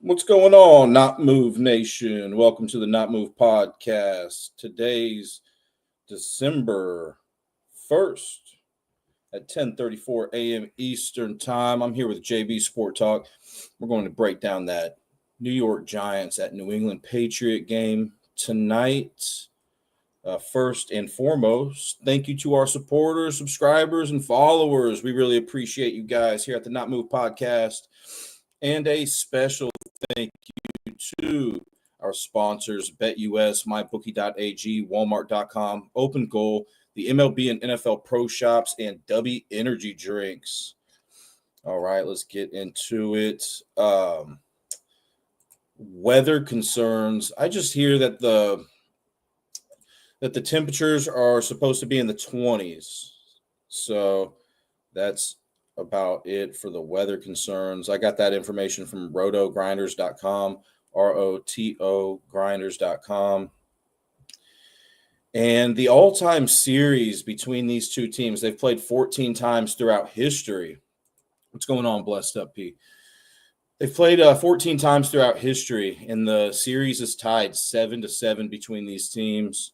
What's going on, Not Move Nation? Welcome to the Not Move podcast. Today's December 1st at 10:34 a.m. Eastern Time. I'm here with JB Sport Talk. We're going to break down that New York Giants at New England Patriot game tonight. First and foremost, thank you to our supporters, subscribers, and followers. We really appreciate you guys here at the Not Move podcast. And a special thank you to our sponsors, BetUS, MyBookie.ag, Walmart.com, Open Goal, the MLB and NFL Pro Shops, and W Energy Drinks. All right, let's get into it. Weather concerns. I just hear that the temperatures are supposed to be in the 20s. So that's about it for the weather concerns. I got that information from rotogrinders.com, ROTO grinders.com. And the all-time series between these two teams, they've played 14 times throughout history. What's going on, Blessed Up, P? They've played 14 times throughout history, and the series is tied 7-7 between these teams.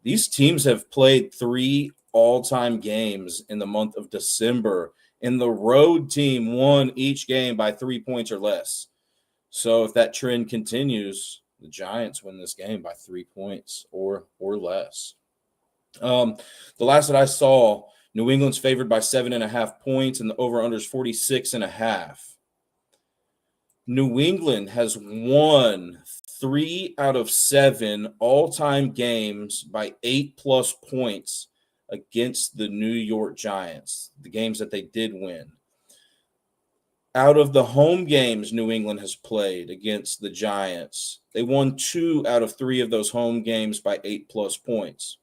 These teams have played 3 all-time games in the month of December, and the road team won each game by 3 points or less. So if that trend continues, the Giants win this game by 3 points or less. The last that I saw, New England's favored by 7.5 points, and the over-under is 46.5. New England has won 3 out of 7 all-time games by 8+ points against the New York Giants, the games that they did win. Out of the home games New England has played against the Giants, they won 2 out of 3 of those home games by 8+ points.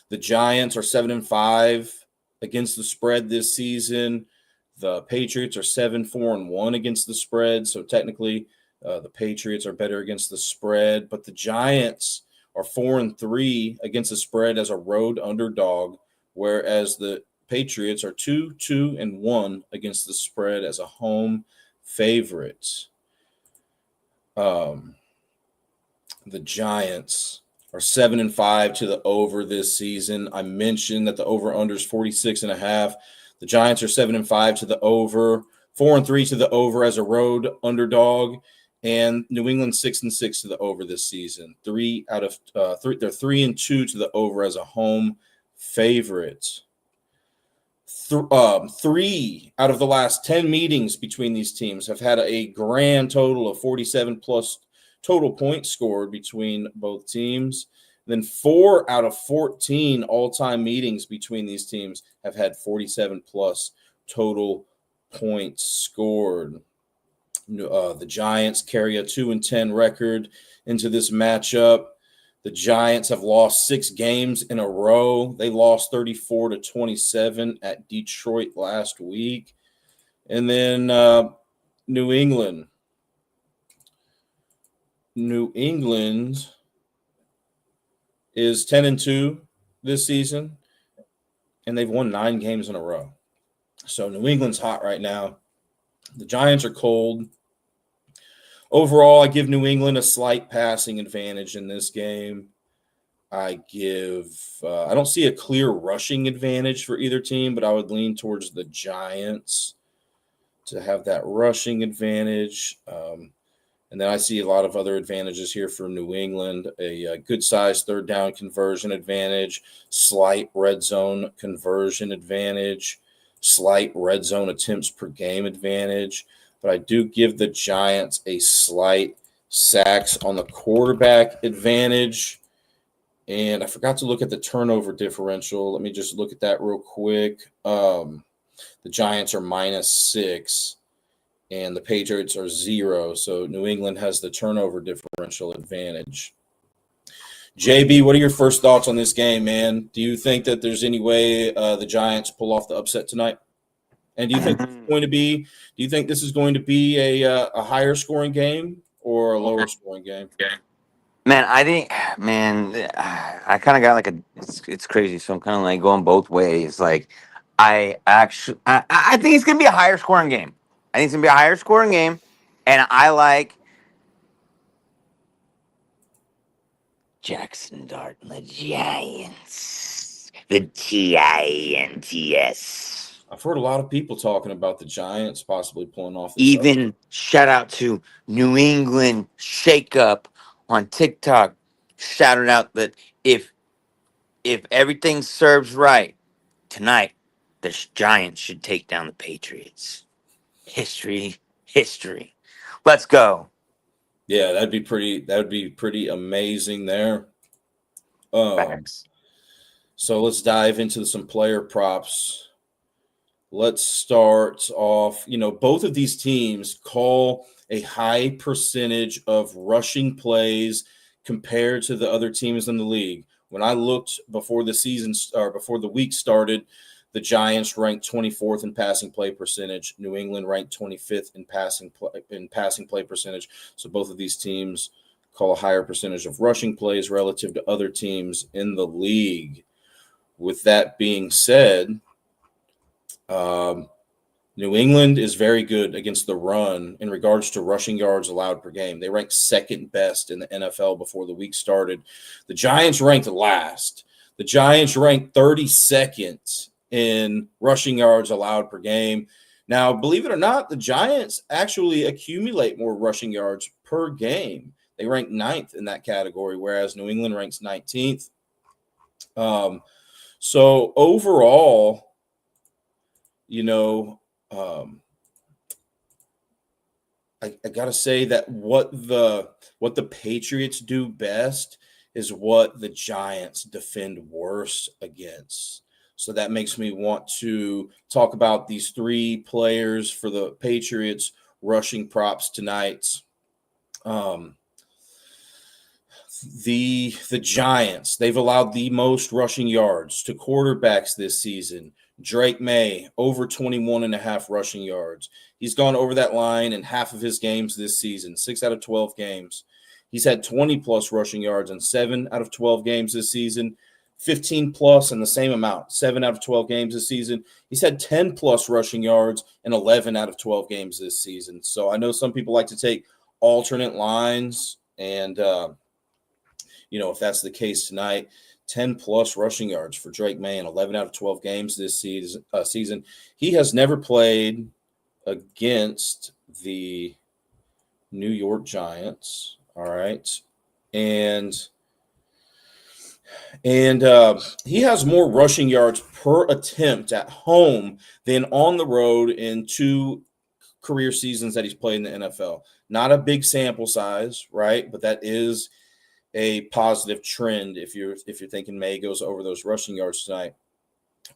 The Giants are 7-5 against the spread this season. The Patriots are 7-4-1 against the spread, so technically the Patriots are better against the spread, but the Giants are 4-3 against the spread as a road underdog, whereas the Patriots are 2-1 against the spread as a home favorite. The Giants are 7-5 to the over this season. I mentioned that the over-under is 46.5. The Giants are 7-5 to the over, 4-3 to the over as a road underdog. And New England 6-6 to the over this season. 3 out of 3. They're 3-2 to the over as a home favorite. 3 out of the last 10 meetings between these teams have had a grand total of 47+ total points scored between both teams. Then 4 out of 14 all-time meetings between these teams have had 47+ total points scored. The Giants carry a 2-10 record into this matchup. The Giants have lost 6 games in a row. They lost 34-27 at Detroit last week. And then New England. New England is 10-2 this season, and they've won 9 games in a row. So New England's hot right now. The Giants are cold. Overall, I give New England a slight passing advantage in this game. I don't see a clear rushing advantage for either team, but I would lean towards the Giants to have that rushing advantage. And then I see a lot of other advantages here for New England, a good-sized third down conversion advantage, slight red zone conversion advantage, slight red zone attempts per game advantage. But I do give the Giants a slight sacks on the quarterback advantage. And I forgot to look at the turnover differential. Let me just look at that real quick. The Giants are -6, and the Patriots are 0. So New England has the turnover differential advantage. JB, what are your first thoughts on this game, man? Do you think that there's any way the Giants pull off the upset tonight? And do you think this is going to be a higher scoring game or a lower scoring game? Man, I kind of got like it's crazy. So I'm kind of like going both ways. Like, I think it's gonna be a higher scoring game. I think it's gonna be a higher scoring game. And I like Jackson Dart and the Giants. The Giants. I've heard a lot of people talking about the Giants possibly pulling off this. Even shout out to New England Shakeup on TikTok. Shouted out that if everything serves right tonight, the Giants should take down the Patriots. History, history. Let's go. Yeah, that'd be pretty. That would be pretty amazing there. Facts. So let's dive into some player props. Let's start off. Both of these teams call a high percentage of rushing plays compared to the other teams in the league. When I looked before the season or before the week started, the Giants ranked 24th in passing play percentage. New England ranked 25th in passing play percentage. So both of these teams call a higher percentage of rushing plays relative to other teams in the league. With that being said, New England is very good against the run in regards to rushing yards allowed per game. They ranked second best in the NFL before the week started. The Giants ranked last. The Giants ranked 32nd in rushing yards allowed per game. Now, believe it or not, the Giants actually accumulate more rushing yards per game. They rank 9th in that category, whereas New England ranks 19th. So overall, I gotta say that what the Patriots do best is what the Giants defend worse against. So that makes me want to talk about these three players for the Patriots rushing props tonight. The Giants, they've allowed the most rushing yards to quarterbacks this season. Drake May, over 21 and a half rushing yards. He's gone over that line in half of his games this season, 6 out of 12 games. He's had 20-plus rushing yards in 7 out of 12 games this season, 15-plus in the same amount, 7 out of 12 games this season. He's had 10-plus rushing yards in 11 out of 12 games this season. So I know some people like to take alternate lines, and if that's the case tonight, 10-plus rushing yards for Drake May in 11 out of 12 games this season. He has never played against the New York Giants. All right. And he has more rushing yards per attempt at home than on the road in 2 career seasons that he's played in the NFL. Not a big sample size, right? But that is a positive trend if you're thinking May goes over those rushing yards tonight.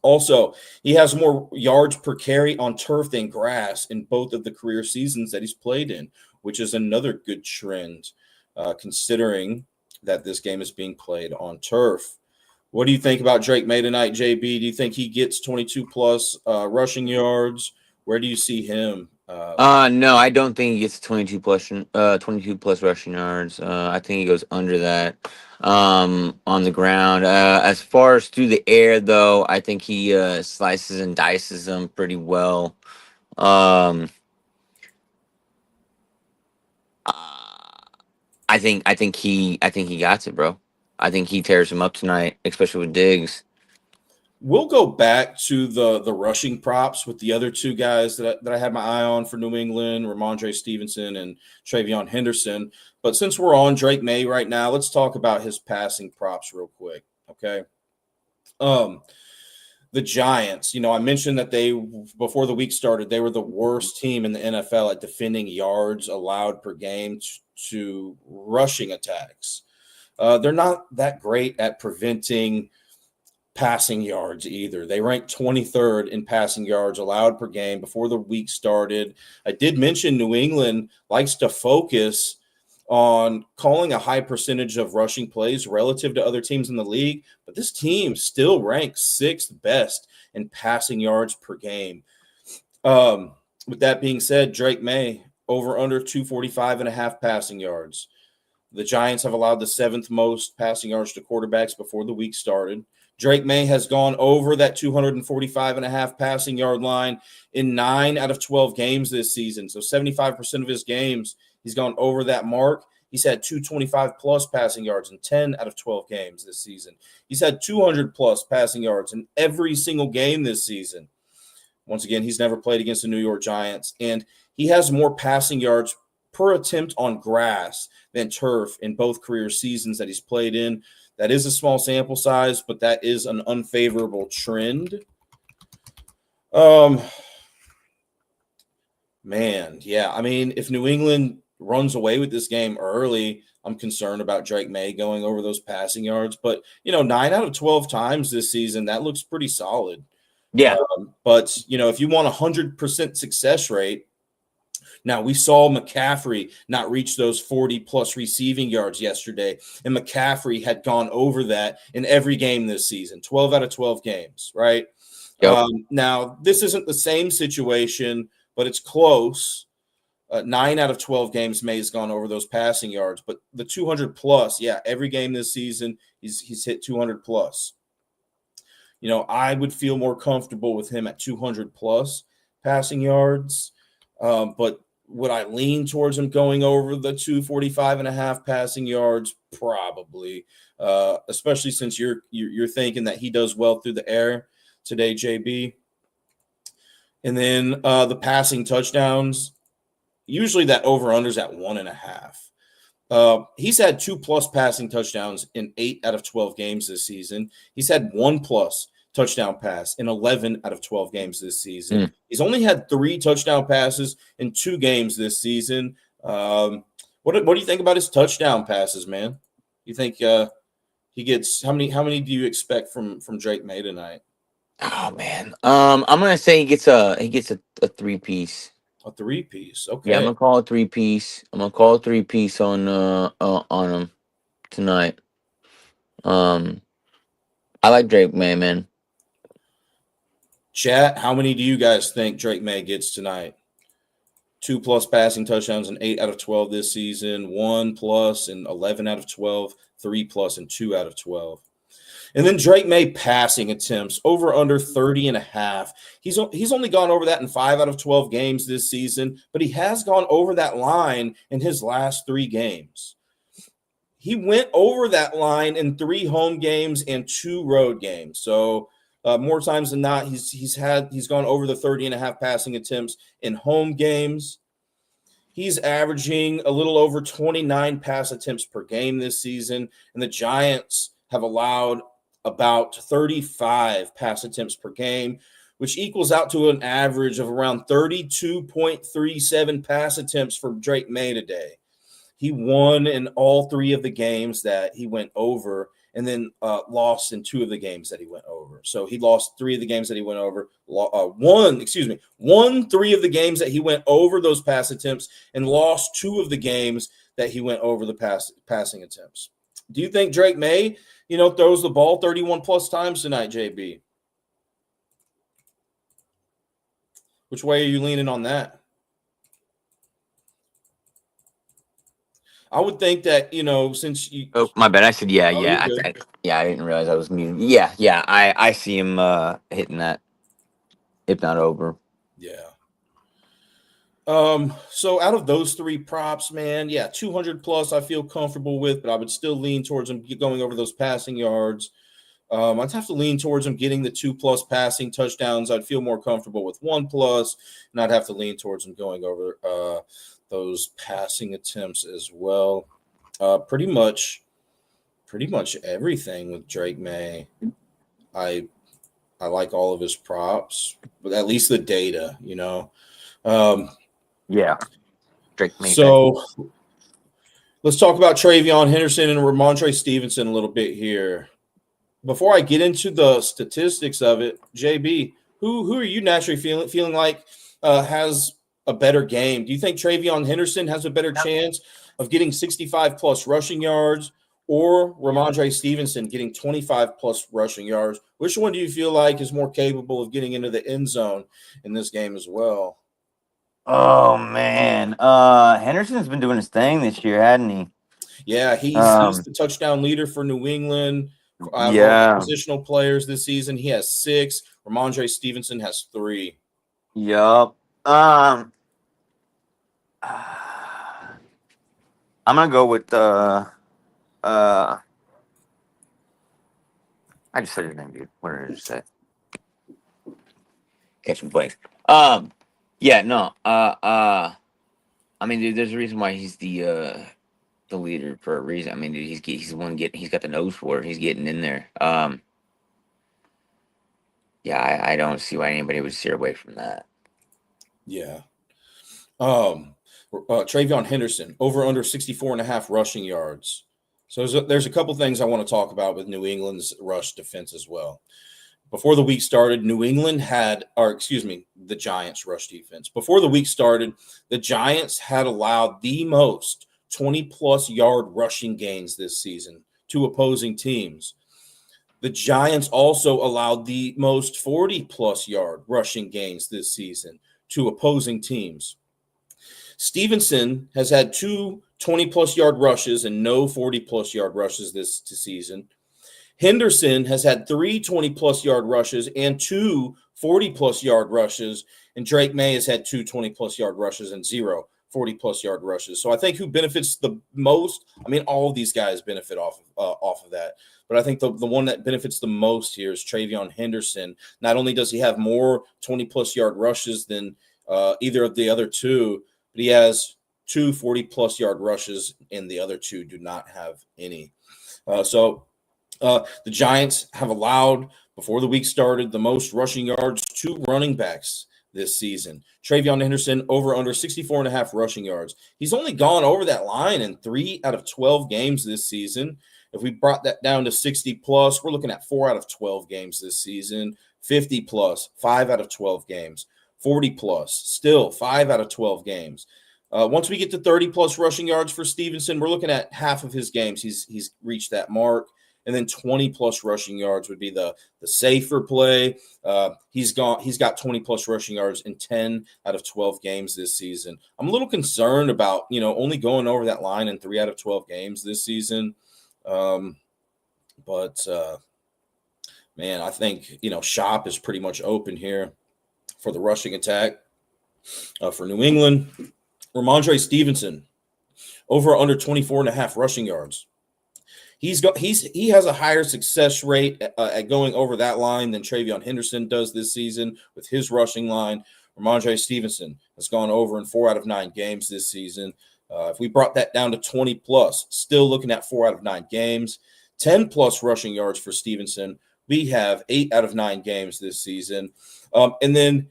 Also, he has more yards per carry on turf than grass in both of the career seasons that he's played in, which is another good trend, considering that this game is being played on turf. What do you think about Drake May tonight, JB? Do you think he gets 22-plus rushing yards? Where do you see him? No, I don't think he gets 22 plus rushing yards. I think he goes under that on the ground. As far as through the air, though, I think he slices and dices them pretty well. I think he got it, bro. I think he tears him up tonight, especially with Diggs. We'll go back to the rushing props with the other two guys that I had my eye on for New England, Ramondre Stevenson and Travion Henderson. But since we're on Drake May right now, let's talk about his passing props real quick, okay? The Giants, I mentioned that before the week started, they were the worst team in the NFL at defending yards allowed per game to rushing attacks. They're not that great at preventing passing yards either. They ranked 23rd in passing yards allowed per game before the week started. I did mention New England likes to focus on calling a high percentage of rushing plays relative to other teams in the league, but this team still ranks 6th best in passing yards per game. With that being said, Drake May over under 245 and a half passing yards. The Giants have allowed the 7th most passing yards to quarterbacks before the week started. Drake May has gone over that 245.5 passing yard line in 9 out of 12 games this season. So 75% of his games, he's gone over that mark. He's had 225 plus passing yards in 10 out of 12 games this season. He's had 200 plus passing yards in every single game this season. Once again, he's never played against the New York Giants, and he has more passing yards per attempt on grass than turf in both career seasons that he's played in. That is a small sample size, but that is an unfavorable trend. Man, yeah. I mean, if New England runs away with this game early, I'm concerned about Drake May going over those passing yards. But, 9 out of 12 times this season, that looks pretty solid. Yeah. But, if you want a 100% success rate, now we saw McCaffrey not reach those 40-plus receiving yards yesterday, and McCaffrey had gone over that in every game this season, 12 out of 12 games, right? Yep. Now, this isn't the same situation, but it's close. 9 out of 12 games, May has gone over those passing yards, but the 200-plus, yeah, every game this season, he's hit 200-plus. I would feel more comfortable with him at 200-plus passing yards, but would I lean towards him going over the 245.5 passing yards? Probably, especially since you're thinking that he does well through the air today, JB. And then the passing touchdowns, usually that over-under is at 1.5. He's had 2+ passing touchdowns in 8 out of 12 games this season. He's had 1+ touchdown pass in 11 out of 12 games this season. He's only had 3 touchdown passes in 2 games this season. What do you think about his touchdown passes, man? You think he gets how many do you expect from Drake May tonight? Oh man. I'm gonna say he gets a 3-piece. A 3-piece. Okay. Yeah, I'm gonna call a 3-piece. I'm gonna call a 3-piece on him tonight. I like Drake May, man. Chat, how many do you guys think Drake May gets tonight? 2+ passing touchdowns in 8 out of 12 this season, 1+ in 11 out of 12, 3+ in 2 out of 12. And then Drake May passing attempts over under 30.5. He's only gone over that in 5 out of 12 games this season, but he has gone over that line in his last 3 games. He went over that line in 3 home games and 2 road games. So more times than not, he's gone over the 30.5 passing attempts in home games. He's averaging a little over 29 pass attempts per game this season, and the Giants have allowed about 35 pass attempts per game, which equals out to an average of around 32.37 pass attempts for Drake May today. He won in all 3 of the games that he went over, and then lost in 2 of the games that he went over. So he lost 3 of the games that he went over. Won 3 of the games that he went over those pass attempts, and lost 2 of the games that he went over the passing attempts. Do you think Drake May, throws the ball 31+ times tonight, JB? Which way are you leaning on that? I would think that, since you. Oh, my bad. I said yeah. I didn't realize I was muted. Yeah. I see him hitting that, if not over. Yeah. So out of those 3 props, man, 200+ I feel comfortable with, but I would still lean towards him going over those passing yards. I'd have to lean towards him getting the 2+ passing touchdowns. I'd feel more comfortable with 1+, and I'd have to lean towards him going over those passing attempts as well. Pretty much everything with Drake May. I like all of his props, but at least the data, Yeah. Drake May. So let's talk about Travion Henderson and Ramondre Stevenson a little bit here. Before I get into the statistics of it, JB, who are you naturally feeling like has a better game? Do you think Travion Henderson has a better chance of getting 65+ rushing yards, or Ramondre Stevenson getting 25+ rushing yards? Which one do you feel like is more capable of getting into the end zone in this game as well? Oh man, Henderson's been doing his thing this year, hadn't he? Yeah, he's the touchdown leader for New England. out of all the Yeah. positional players this season. He has 6. Ramondre Stevenson has 3. Yup. I'm gonna go with uh. I just said his name, dude. What did I just say? Catch me blank. Yeah, no. I mean, dude, there's a reason why he's the leader for a reason. I mean, dude, he's the one getting. He's got the nose for it. He's getting in there. Yeah, I don't see why anybody would steer away from that. Yeah. Travion Henderson, over under 64.5 rushing yards. So there's a couple things I want to talk about with New England's rush defense as well. Before the week started, the Giants' rush defense. Before the week started, the Giants had allowed the most 20-plus yard rushing gains this season to opposing teams. The Giants also allowed the most 40-plus yard rushing gains this season to opposing teams. Stevenson has had 2 20-plus yard rushes and no 40-plus yard rushes this season. Henderson has had 3 20-plus yard rushes and 2 40-plus yard rushes. And Drake May has had 2 20-plus yard rushes and 0 40-plus yard rushes. So I think who benefits the most, I mean, all of these guys benefit off of that. But I think the one that benefits the most here is Travion Henderson. Not only does he have more 20-plus yard rushes than either of the other two, but he has 2 40-plus yard rushes, and the other 2 do not have any. The Giants have allowed, before the week started, the most rushing yards to running backs this season. Travion Henderson, over under 64.5 rushing yards. He's only gone over that line in 3 out of 12 games this season. If we brought that down to 60-plus, we're looking at 4 out of 12 games this season. 50-plus, 5 out of 12 games. 40-plus, still 5 out of 12 games. Once we get to 30-plus rushing yards for Stevenson, we're looking at half of his games. He's reached that mark. And then 20-plus rushing yards would be the safer play. He's got 20-plus rushing yards in 10 out of 12 games this season. I'm a little concerned about, only going over that line in 3 out of 12 games this season. But man, I think, shop is pretty much open here for the rushing attack for New England. Ramondre Stevenson, over under 24.5 rushing yards. He has a higher success rate at going over that line than Travion Henderson does this season with his rushing line. Ramondre Stevenson has gone over in 4 out of 9 games this season. If we brought that down to 20-plus, still looking at 4 out of 9 games. 10-plus rushing yards for Stevenson. We have 8 out of 9 games this season. And then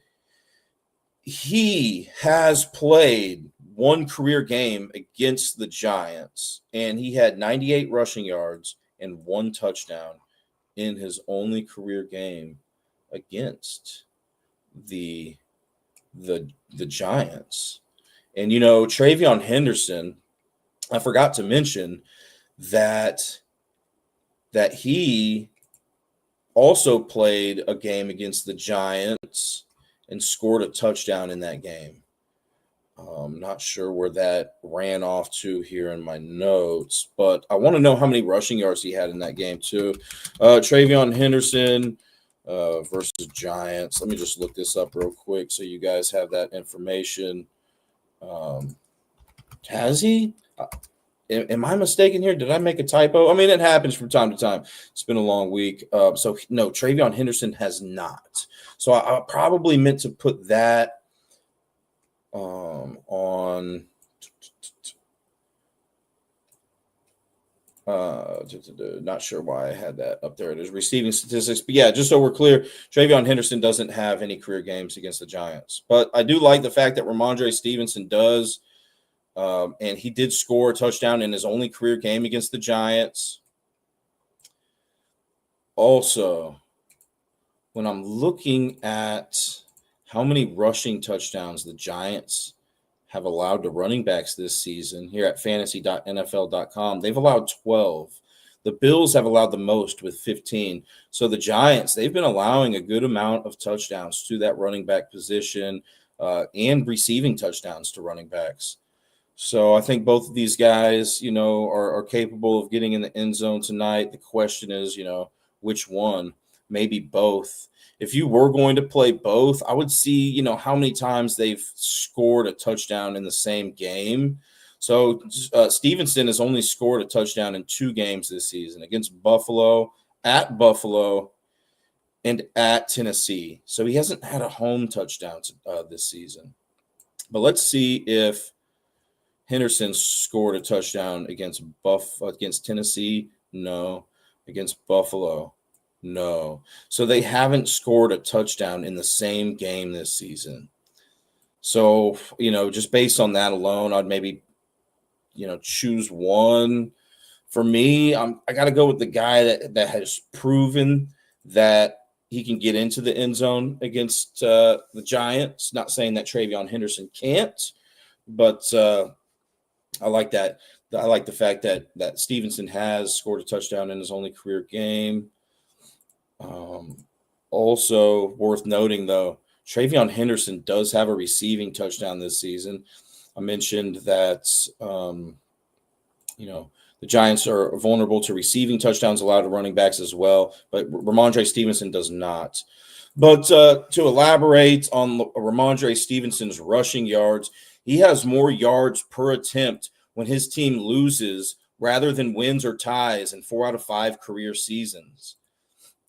he has played one career game against the Giants, and he had 98 rushing yards and 1 touchdown in his only career game against the Giants. And, Travion Henderson, I forgot to mention that he also played a game against the Giants and scored a touchdown in that game. I'm not sure where that ran off to here in my notes, but I want to know how many rushing yards he had in that game too. Travion Henderson versus Giants. Let me just look this up real quick so you guys have that information. Has he? Am I mistaken here? Did I make a typo? I mean, it happens from time to time. It's been a long week. So no, Travion Henderson has not. So I probably meant to put that on not sure why I had that up there. It is receiving statistics, but yeah, just so we're clear, Travion Henderson doesn't have any career games against the Giants, but I do like the fact that Ramondre Stevenson does, and he did score a touchdown in his only career game against the Giants. Also, when I'm looking at how many rushing touchdowns the Giants have allowed to running backs this season here at fantasy.nfl.com, they've allowed 12. The Bills have allowed the most with 15. So the Giants, they've been allowing a good amount of touchdowns to that running back position and receiving touchdowns to running backs. So I think both of these guys, are capable of getting in the end zone tonight. The question is, which one? Maybe both. If you were going to play both, I would see, how many times they've scored a touchdown in the same game. So Stevenson has only scored a touchdown in 2 games this season, against Buffalo, at Buffalo, and at Tennessee. So he hasn't had a home touchdown this season. But let's see if Henderson scored a touchdown against Tennessee. No. Against Buffalo. No. So they haven't scored a touchdown in the same game this season. So, just based on that alone, I'd maybe, choose one. For me, I got to go with the guy that has proven that he can get into the end zone against the Giants. Not saying that Travion Henderson can't, but I like that. I like the fact that Stevenson has scored a touchdown in his only career game. Also worth noting, though, Travion Henderson does have a receiving touchdown this season. I mentioned that, the Giants are vulnerable to receiving touchdowns allowed to running backs as well, but Ramondre Stevenson does not. But to elaborate on Ramondre Stevenson's rushing yards, he has more yards per attempt when his team loses rather than wins or ties in 4 out of 5 career seasons.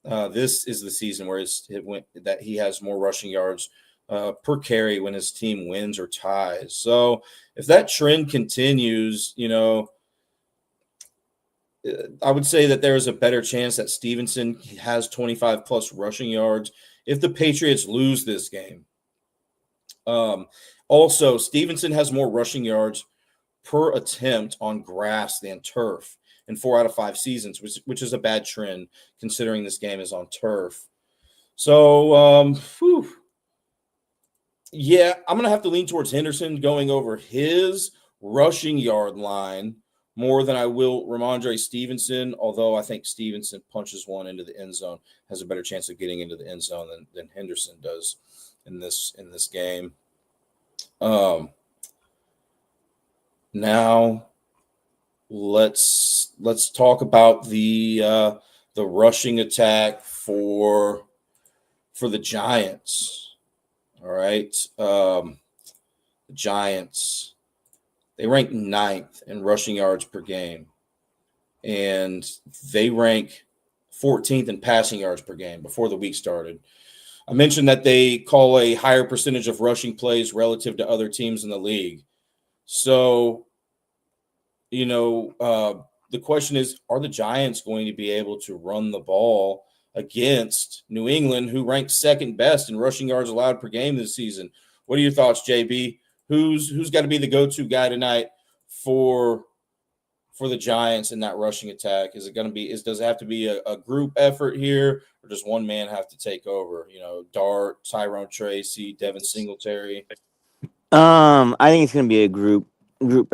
This is the season where that he has more rushing yards per carry when his team wins or ties. So if that trend continues, I would say that there is a better chance that Stevenson has 25 plus rushing yards if the Patriots lose this game. Also, Stevenson has more rushing yards per attempt on grass than turf in 4 out of 5 seasons, which is a bad trend considering this game is on turf. So, yeah, I'm going to have to lean towards Henderson going over his rushing yard line more than I will Ramondre Stevenson, although I think Stevenson punches one into the end zone, has a better chance of getting into the end zone than Henderson does in this game. Now let's talk about the rushing attack for the Giants. All right. The Giants, they rank 9th in rushing yards per game, and they rank 14th in passing yards per game before the week started. I mentioned that they call a higher percentage of rushing plays relative to other teams in the league. So, the question is, are the Giants going to be able to run the ball against New England, who ranks 2nd best in rushing yards allowed per game this season? What are your thoughts, JB? Who's got to be the go-to guy tonight for the Giants in that rushing attack? Is it going to be? Does it have to be a group effort here, or does one man have to take over? Dart, Tyrone Tracy, Devin Singletary. I think it's gonna be a group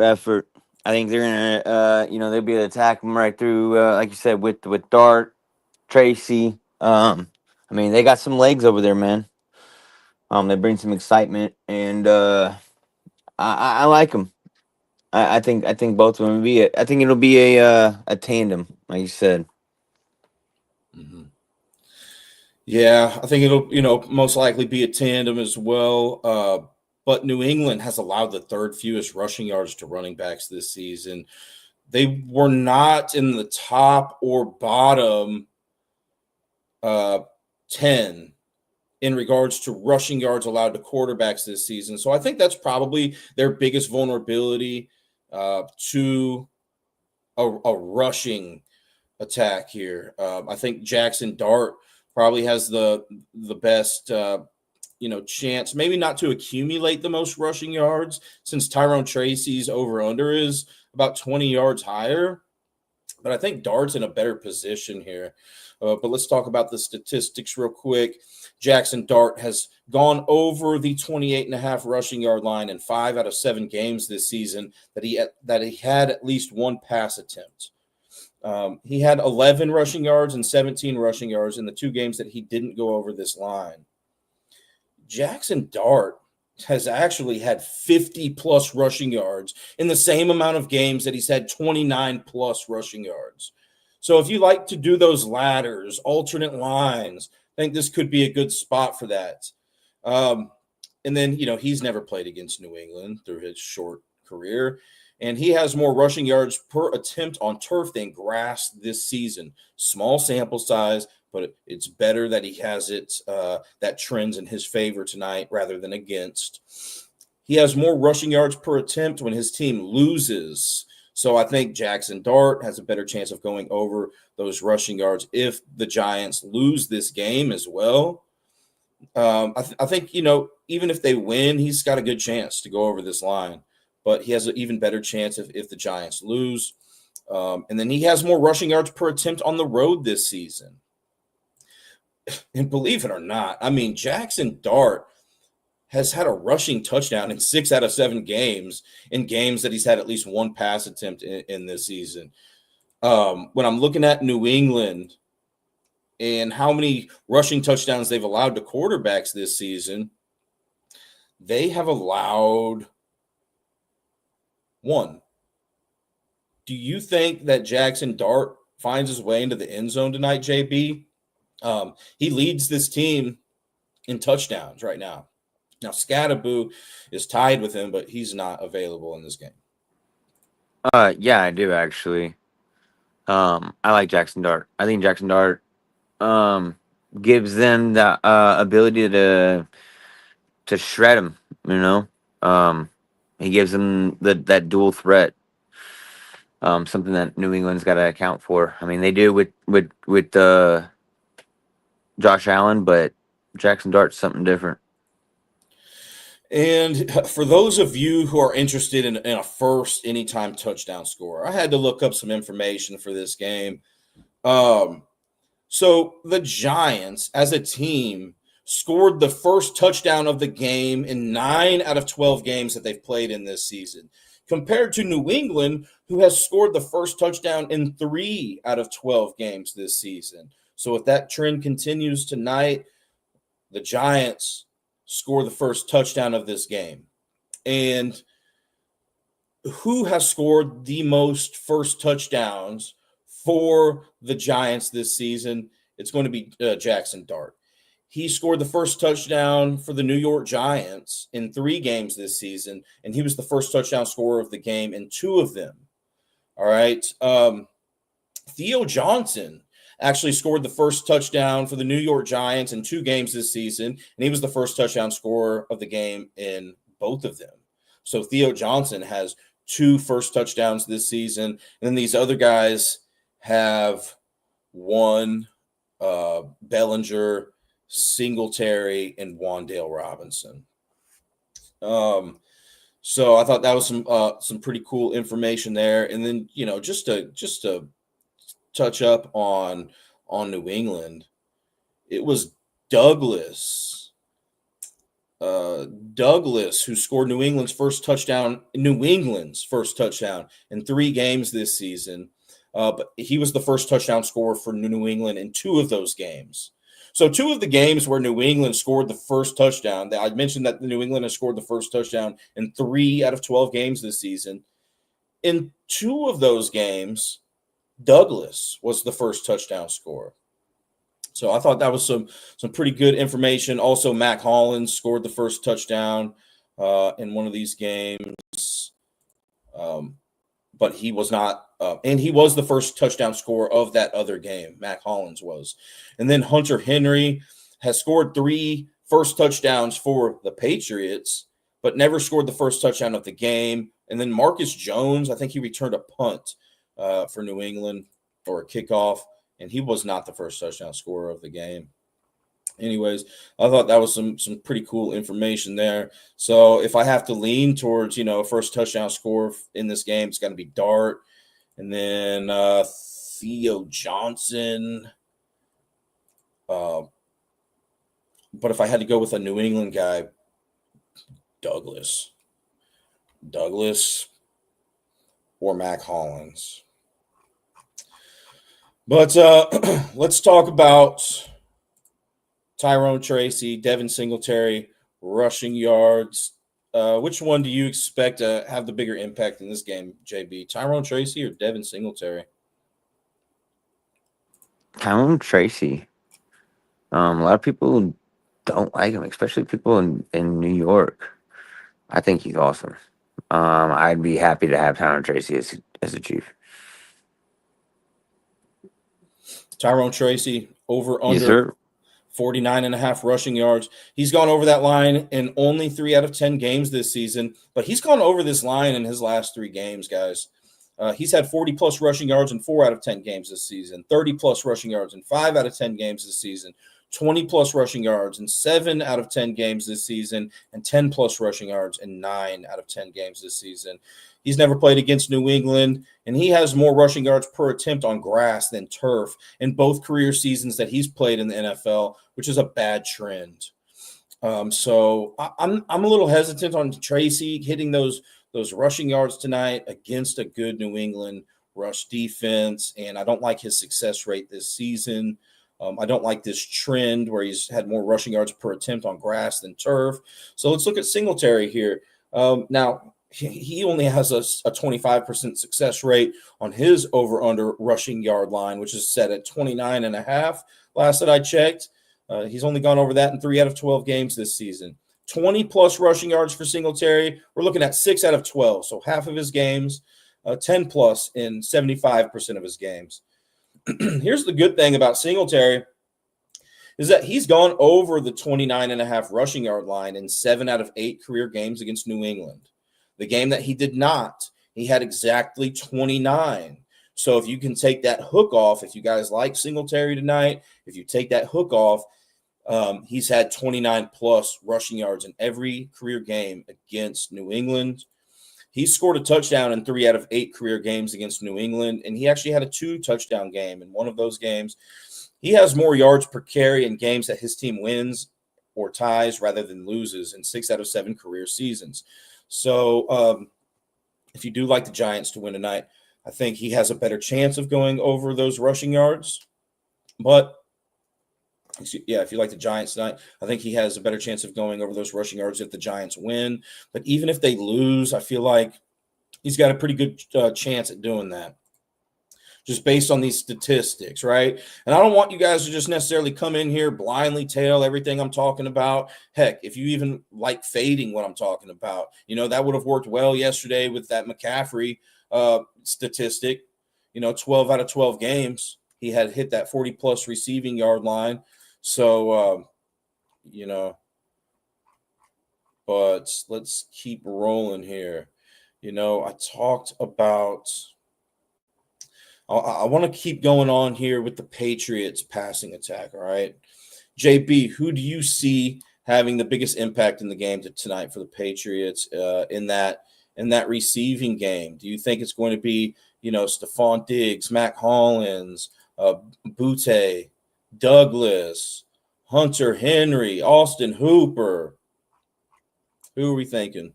effort. I think they're gonna they'll be able to attack them right through, like you said, with Dart, Tracy. They got some legs over there, man. They bring some excitement, and I like them. I think both of them will be it. I think it'll be a tandem, like you said. Mm-hmm. Yeah, I think it'll most likely be a tandem as well. But New England has allowed the 3rd fewest rushing yards to running backs this season. They were not in the top or bottom 10 in regards to rushing yards allowed to quarterbacks this season. So I think that's probably their biggest vulnerability to a rushing attack here. I think Jackson Dart probably has the best chance, maybe not to accumulate the most rushing yards, since Tyrone Tracy's over-under is about 20 yards higher. But I think Dart's in a better position here. But let's talk about the statistics real quick. Jackson Dart has gone over the 28.5 rushing yard line in 5 out of 7 games this season that he had at least one pass attempt. He had 11 rushing yards and 17 rushing yards in the 2 games that he didn't go over this line. Jackson Dart has actually had 50 plus rushing yards in the same amount of games that he's had 29 plus rushing yards. So if you like to do those ladders, alternate lines, I think this could be a good spot for that. And then, he's never played against New England through his short career. And he has more rushing yards per attempt on turf than grass this season. Small sample size, but it's better that he has it, that trends in his favor tonight rather than against. He has more rushing yards per attempt when his team loses. So I think Jackson Dart has a better chance of going over those rushing yards if the Giants lose this game as well. I think, even if they win, he's got a good chance to go over this line. But he has an even better chance if the Giants lose. And then he has more rushing yards per attempt on the road this season. And believe it or not, Jackson Dart has had a rushing touchdown in 6 out of 7 games, in games that he's had at least one pass attempt in this season. When I'm looking at New England and how many rushing touchdowns they've allowed to quarterbacks this season, they have allowed 1. Do you think that Jackson Dart finds his way into the end zone tonight, JB? He leads this team in touchdowns right now. Now, Scattaboo is tied with him, but he's not available in this game. Yeah, I do actually. I like Jackson Dart. I think Jackson Dart gives them the ability to shred him. He gives them that dual threat. Something that New England's got to account for. They do with Josh Allen, but Jackson Dart's something different. And for those of you who are interested in a first anytime touchdown scorer, I had to look up some information for this game. So the Giants, as a team, scored the first touchdown of the game in 9 out of 12 games that they've played in this season, compared to New England, who has scored the first touchdown in 3 out of 12 games this season. So if that trend continues tonight, the Giants score the first touchdown of this game. And who has scored the most first touchdowns for the Giants this season? It's going to be Jackson Dart. He scored the first touchdown for the New York Giants in 3 games this season, and he was the first touchdown scorer of the game in 2 of them. All right. Theo Johnson actually scored the first touchdown for the New York Giants in 2 games this season, and he was the first touchdown scorer of the game in both of them. So Theo Johnson has 2 first touchdowns this season, and then these other guys have 1, Bellinger, Singletary, and Wan'Dale Robinson. So I thought that was some pretty cool information there. And then, just to touch up on New England, it was Douglas who scored New England's first touchdown in 3 games this season. But he was the first touchdown scorer for New England in 2 of those games. So 2 of the games where New England scored the first touchdown, I mentioned that New England has scored the first touchdown in 3 out of 12 games this season. In 2 of those games, Douglas was the first touchdown scorer. So I thought that was some pretty good information. Also, Mac Hollins scored the first touchdown in one of these games. But he was not, and he was the first touchdown scorer of that other game. Mac Hollins was. And then Hunter Henry has scored 3 first touchdowns for the Patriots, but never scored the first touchdown of the game. And then Marcus Jones, I think he returned a punt for New England, or a kickoff, and he was not the first touchdown scorer of the game. Anyways, I thought that was some pretty cool information there. So if I have to lean towards, first touchdown score in this game, it's got to be Dart. And then Theo Johnson. But if I had to go with a New England guy, Douglas or Mac Hollins. But let's talk about Tyrone Tracy, Devin Singletary, rushing yards. Which one do you expect to have the bigger impact in this game, JB? Tyrone Tracy or Devin Singletary? Tyrone Tracy. A lot of people don't like him, especially people in New York. I think he's awesome. I'd be happy to have Tyrone Tracy as a chief. Tyrone Tracy over Yes, under sir. 49.5 rushing yards. He's gone over that line in only 3 out of 10 games this season, but he's gone over this line in his last 3 games, guys. He's had 40-plus rushing yards in 4 out of 10 games this season, 30-plus rushing yards in 5 out of 10 games this season, 20-plus rushing yards in 7 out of 10 games this season, and 10-plus rushing yards in 9 out of 10 games this season. He's never played against New England, and he has more rushing yards per attempt on grass than turf in both career seasons that he's played in the NFL, which is a bad trend. So I'm a little hesitant on Tracy hitting those rushing yards tonight against a good New England rush defense, and I don't like his success rate this season. I don't like this trend where he's had more rushing yards per attempt on grass than turf. So let's look at Singletary here. Now, he only has a 25% success rate on his over-under rushing yard line, which is set at 29.5 last that I checked. He's only gone over that in 3 out of 12 games this season. 20-plus rushing yards for Singletary. We're looking at 6 out of 12, so half of his games, 10-plus in 75% of his games. Here's the good thing about Singletary is that he's gone over the 29.5 rushing yard line in 7 out of 8 career games against New England. The game that he did not, he had exactly 29. So if you can take that hook off, if you guys like Singletary tonight, if you take that hook off, he's had 29-plus rushing yards in every career game against New England. He scored a touchdown in 3 out of 8 career games against New England, and he actually had a 2-touchdown game in one of those games. He has more yards per carry in games that his team wins or ties rather than loses in 6 out of 7 career seasons. So if you do like the Giants to win tonight, I think he has a better chance of going over those rushing yards. But yeah, if you like the Giants tonight, I think he has a better chance of going over those rushing yards if the Giants win. But even if they lose, I feel like he's got a pretty good chance at doing that, just based on these statistics, right? And I don't want you guys to just necessarily come in here blindly tail everything I'm talking about. Heck, if you even like fading what I'm talking about, that would have worked well yesterday with that McCaffrey statistic. 12 out of 12 games, he had hit that 40-plus receiving yard line. So, but let's keep rolling here. I talked about – I want to keep going on here with the Patriots passing attack, all right? JB, who do you see having the biggest impact in the game tonight for the Patriots in that receiving game? Do you think it's going to be, Stephon Diggs, Mac Hollins, Butte, Douglas, Hunter Henry, Austin Hooper? Who are we thinking?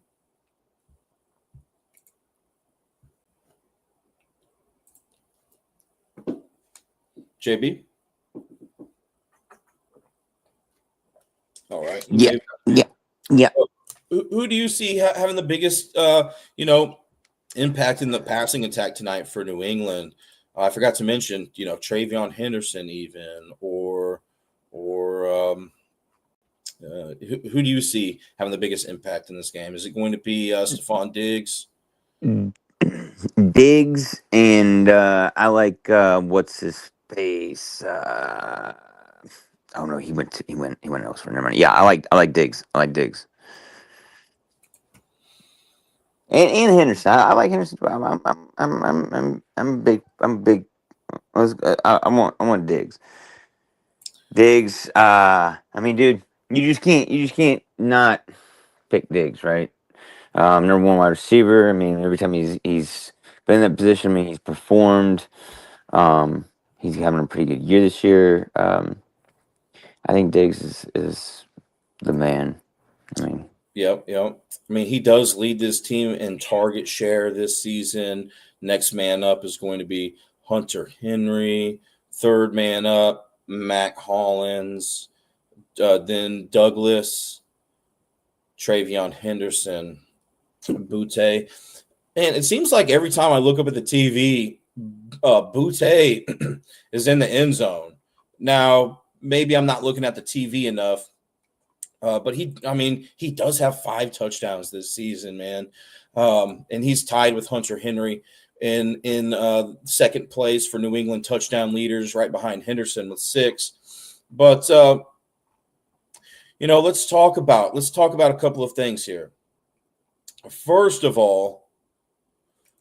JB? All right. Yeah. Who do you see having the biggest, impact in the passing attack tonight for New England? I forgot to mention, Travion Henderson even, or who do you see having the biggest impact in this game? Is it going to be Stephon Diggs? Diggs and I like what's his face? Oh no, he went elsewhere. Never mind. Yeah, I like Diggs. I like Diggs. And Henderson. I like Henderson. I'm big. I want Diggs. Diggs. I mean, dude, you just can't not pick Diggs, right? Number 1 wide receiver. I mean, every time he's been in that position, I mean, he's performed. He's having a pretty good year this year. I think Diggs is the man. I mean, Yep. I mean, he does lead this team in target share this season. Next man up is going to be Hunter Henry. Third man up, Mac Hollins. Then Douglas. Travion Henderson, Butte. And it seems like every time I look up at the TV, Butte is in the end zone. Now, maybe I'm not looking at the TV enough, but he does have 5 touchdowns this season, man. And he's tied with Hunter Henry in second place for New England touchdown leaders, right behind Henderson with 6. But let's talk about a couple of things here. First of all,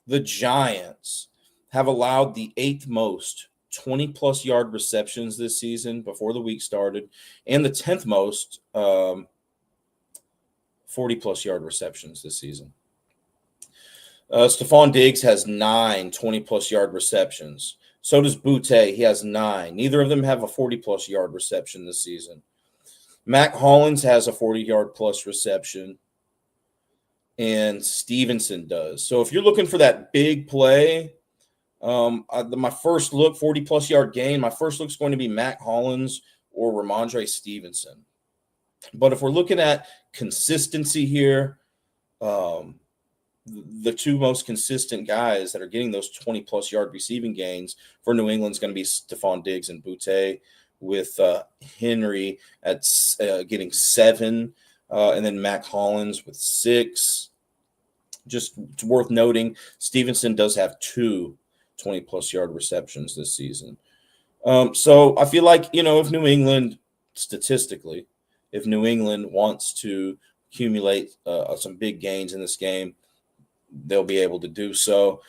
the Giants have allowed the 8th most 20-plus yard receptions this season before the week started, and the 10th most 40-plus yard receptions this season. Stephon Diggs has 9 20-plus yard receptions. So does Butte. He has 9. Neither of them have a 40-plus yard reception this season. Mac Hollins has a 40-yard-plus reception, and Stevenson does. So if you're looking for that big play, my first look, 40-plus yard gain, my first look is going to be Mac Hollins or Ramondre Stevenson. But if we're looking at consistency here, the 2 most consistent guys that are getting those 20-plus yard receiving gains for New England is going to be Stephon Diggs and Butte, with Henry at getting 7, and then Mac Hollins with 6. Just worth noting, Stevenson does have 2 20-plus yard receptions this season. So I feel like, if New England, statistically, if New England wants to accumulate some big gains in this game, they'll be able to do so.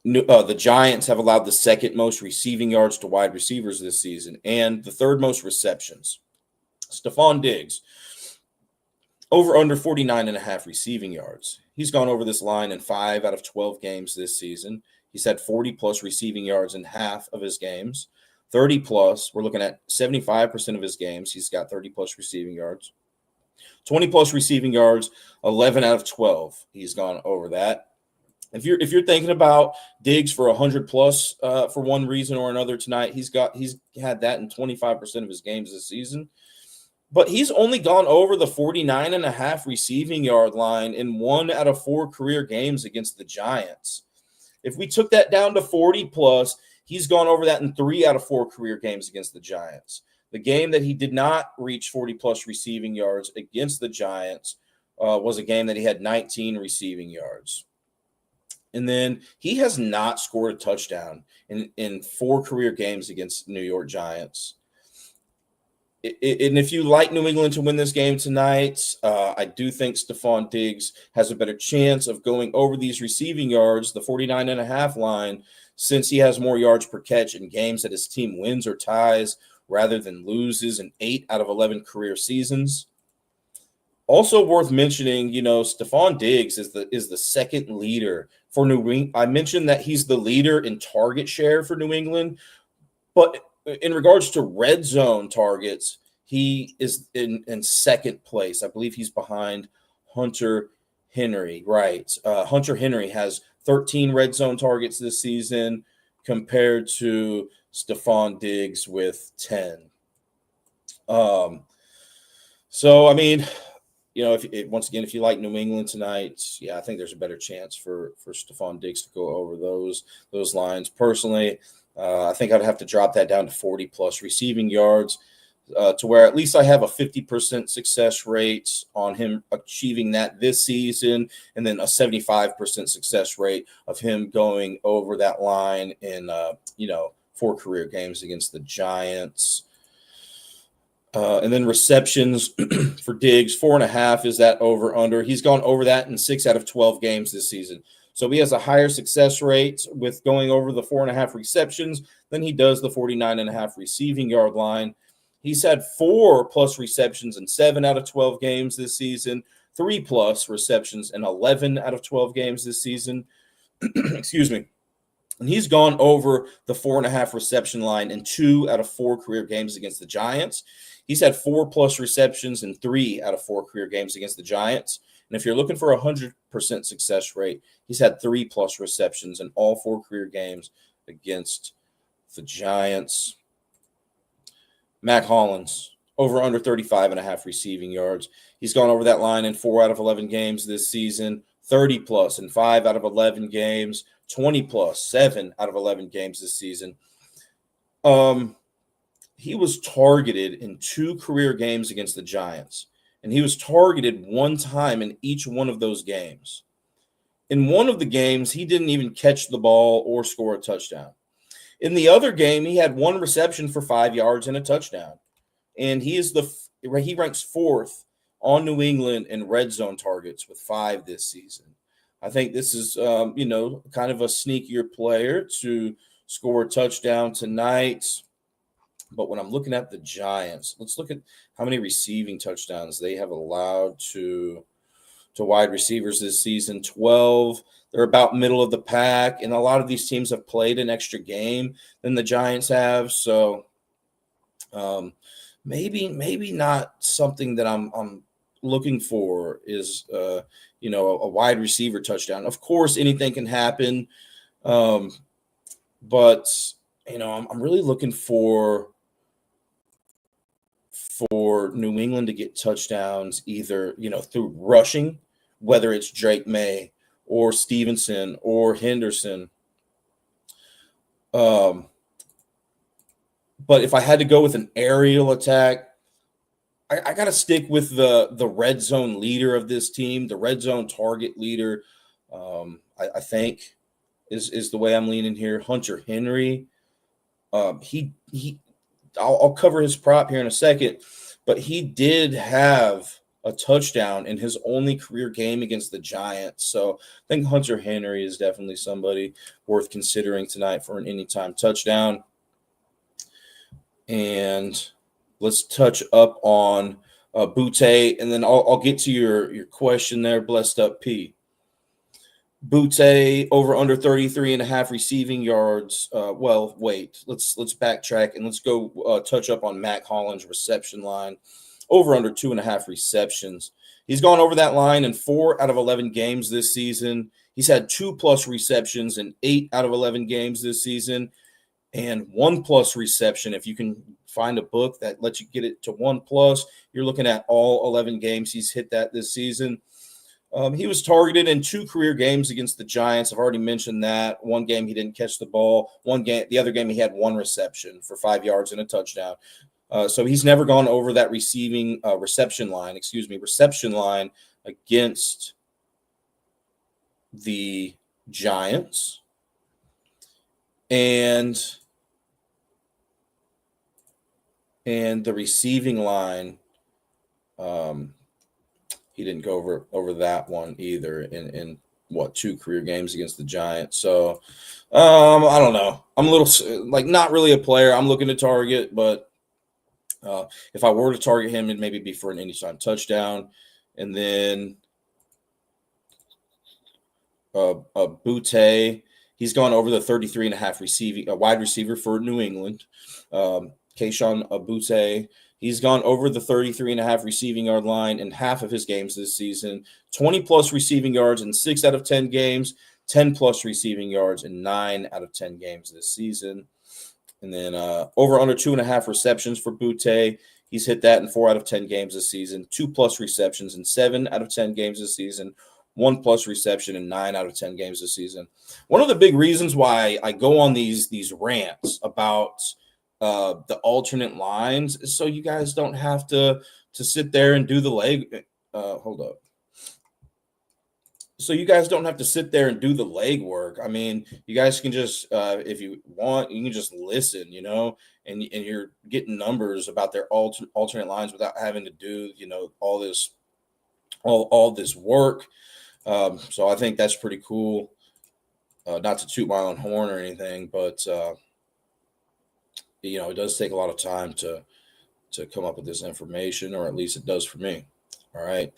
The Giants have allowed the 2nd most receiving yards to wide receivers this season and the 3rd most receptions. Stephon Diggs, over under 49.5 receiving yards. He's gone over this line in 5 out of 12 games this season. He's had 40-plus receiving yards in half of his games. 30-plus, we're looking at 75% of his games. He's got 30-plus receiving yards. 20-plus receiving yards, 11 out of 12. He's gone over that. If you're thinking about Diggs for 100-plus for one reason or another tonight, he's had that in 25% of his games this season. But he's only gone over the 49.5 receiving yard line in 1 out of 4 career games against the Giants. If we took that down to 40-plus, he's gone over that in 3 out of 4 career games against the Giants. The game that he did not reach 40-plus receiving yards against the Giants was a game that he had 19 receiving yards. And then he has not scored a touchdown in 4 career games against New York Giants. And if you like New England to win this game tonight, I do think Stephon Diggs has a better chance of going over these receiving yards, the 49.5 line, since he has more yards per catch in games that his team wins or ties rather than loses in 8 out of 11 career seasons. Also worth mentioning, Stephon Diggs is the 2nd leader for New England. I mentioned that he's the leader in target share for New England, but in regards to red zone targets, he is in 2nd place. I believe he's behind Hunter Henry, right? Hunter Henry has 13 red zone targets this season compared to Stephon Diggs with 10. So, I mean, if you like New England tonight, yeah, I think there's a better chance for Stephon Diggs to go over those lines. Personally, I think I'd have to drop that down to 40-plus receiving yards to where at least I have a 50% success rate on him achieving that this season, and then a 75% success rate of him going over that line in 4 career games against the Giants. And then receptions for Diggs, 4.5 is that over under. He's gone over that in 6 out of 12 games this season. So he has a higher success rate with going over the 4.5 receptions than he does the 49.5 receiving yard line. He's had 4-plus receptions in 7 out of 12 games this season, 3-plus receptions in 11 out of 12 games this season. Excuse me. And he's gone over the 4.5 reception line in 2 out of 4 career games against the Giants. He's had 4-plus receptions in 3 out of 4 career games against the Giants. And if you're looking for a 100% success rate, he's had 3-plus receptions in all 4 career games against the Giants. Mac Hollins, over under 35.5 receiving yards. He's gone over that line in 4 out of 11 games this season, 30 plus in 5 out of 11 games, 20 plus 7 out of 11 games this season. He was targeted in 2 career games against the Giants, and he was targeted 1 time in each one of those games. In one of the games, he didn't even catch the ball or score a touchdown. In the other game, he had 1 reception for 5 yards and a touchdown. And he ranks 4th on New England in red zone targets with 5 this season. I think this is, kind of a sneakier player to score a touchdown tonight. But when I'm looking at the Giants, let's look at how many receiving touchdowns they have allowed to wide receivers this season. 12. They're about middle of the pack, and a lot of these teams have played an extra game than the Giants have. So maybe not something that I'm looking for is a wide receiver touchdown. Of course, anything can happen, but I'm really looking for New England to get touchdowns either through rushing, whether it's Drake May or Stevenson or Henderson. But if I had to go with an aerial attack, I got to stick with the red zone leader of this team, the red zone target leader. I think is the way I'm leaning here. Hunter Henry. I'll cover his prop here in a second, but he did have a touchdown in his only career game against the Giants. So I think Hunter Henry is definitely somebody worth considering tonight for an anytime touchdown. And let's touch up on Butte, and then I'll get to your question there, Blessed Up P. Butte over under 33.5 receiving yards. Let's backtrack and let's go touch up on Mac Hollins' reception line. Over under 2.5 receptions. He's gone over that line in 4 out of 11 games this season. He's had 2+ receptions in 8 out of 11 games this season, and 1+ reception. If you can find a book that lets you get it to 1+, you're looking at all 11 games. He's hit that this season. He was targeted in 2 career games against the Giants. I've already mentioned that. One game he didn't catch the ball. The other game he had 1 reception for 5 yards and a touchdown. So he's never gone over that reception line against the Giants. And the receiving line, he didn't go over that one either in 2 career games against the Giants. So I don't know. I'm a little not really a player I'm looking to target, but if I were to target him, it'd maybe be for an anytime touchdown. And then Butte, he's gone over the 33.5 receiving, wide receiver for New England. Kayshon Butte, he's gone over the 33.5 receiving yard line in half of his games this season. 20+ receiving yards in 6 out of 10 games. 10+ receiving yards in 9 out of 10 games this season. And then over under 2.5 receptions for Butte. He's hit that in 4 out of 10 games this season. 2+ receptions in 7 out of 10 games this season. 1+ reception in 9 out of 10 games this season. One of the big reasons why I go on these rants about the alternate lines is so you guys don't have to sit there and do the leg. Hold up. So you guys don't have to sit there and do the legwork. I mean, you guys can just, if you want, you can just listen, and you're getting numbers about their alternate lines without having to do, all this work. So I think that's pretty cool. Not to toot my own horn or anything, but it does take a lot of time to come up with this information, or at least it does for me. All right.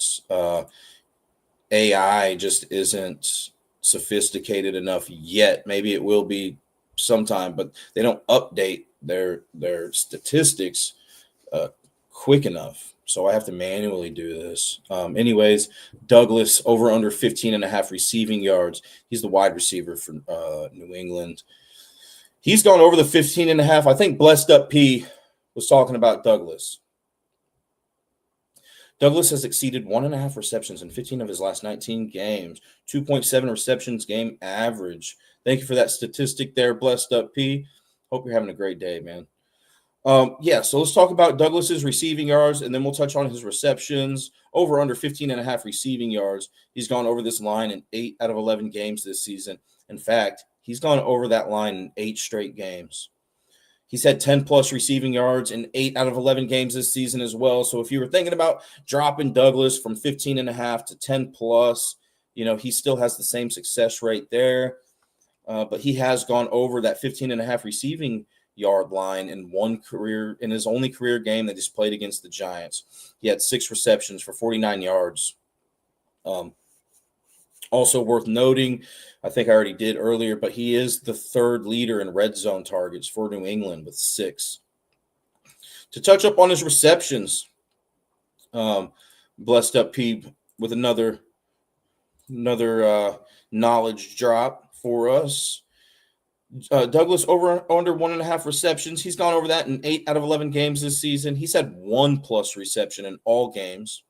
AI just isn't sophisticated enough yet. Maybe it will be sometime, but they don't update their statistics quick enough. So I have to manually do this. Anyways, Douglas over under 15.5 receiving yards. He's the wide receiver for New England. He's gone over the 15.5. I think Blessed Up P was talking about Douglas. Douglas has exceeded 1.5 receptions in 15 of his last 19 games, 2.7 receptions game average. Thank you for that statistic there, Blessed Up P. Hope you're having a great day, man. So let's talk about Douglas's receiving yards, and then we'll touch on his receptions. Over under 15.5 receiving yards. He's gone over this line in 8 out of 11 games this season. In fact, he's gone over that line in 8 straight games. He's had 10-plus receiving yards in 8 out of 11 games this season as well. So if you were thinking about dropping Douglas from 15.5 to 10-plus, he still has the same success rate there. But he has gone over that 15.5 receiving yard line in his only career game that he's played against the Giants. He had 6 receptions for 49 yards. Also worth noting, I think I already did earlier, but he is the 3rd leader in red zone targets for New England with 6. To touch up on his receptions, Blessed Up P with another knowledge drop for us. Douglas under 1.5 receptions. He's gone over that in 8 out of 11 games this season. He's had 1+ reception in all games.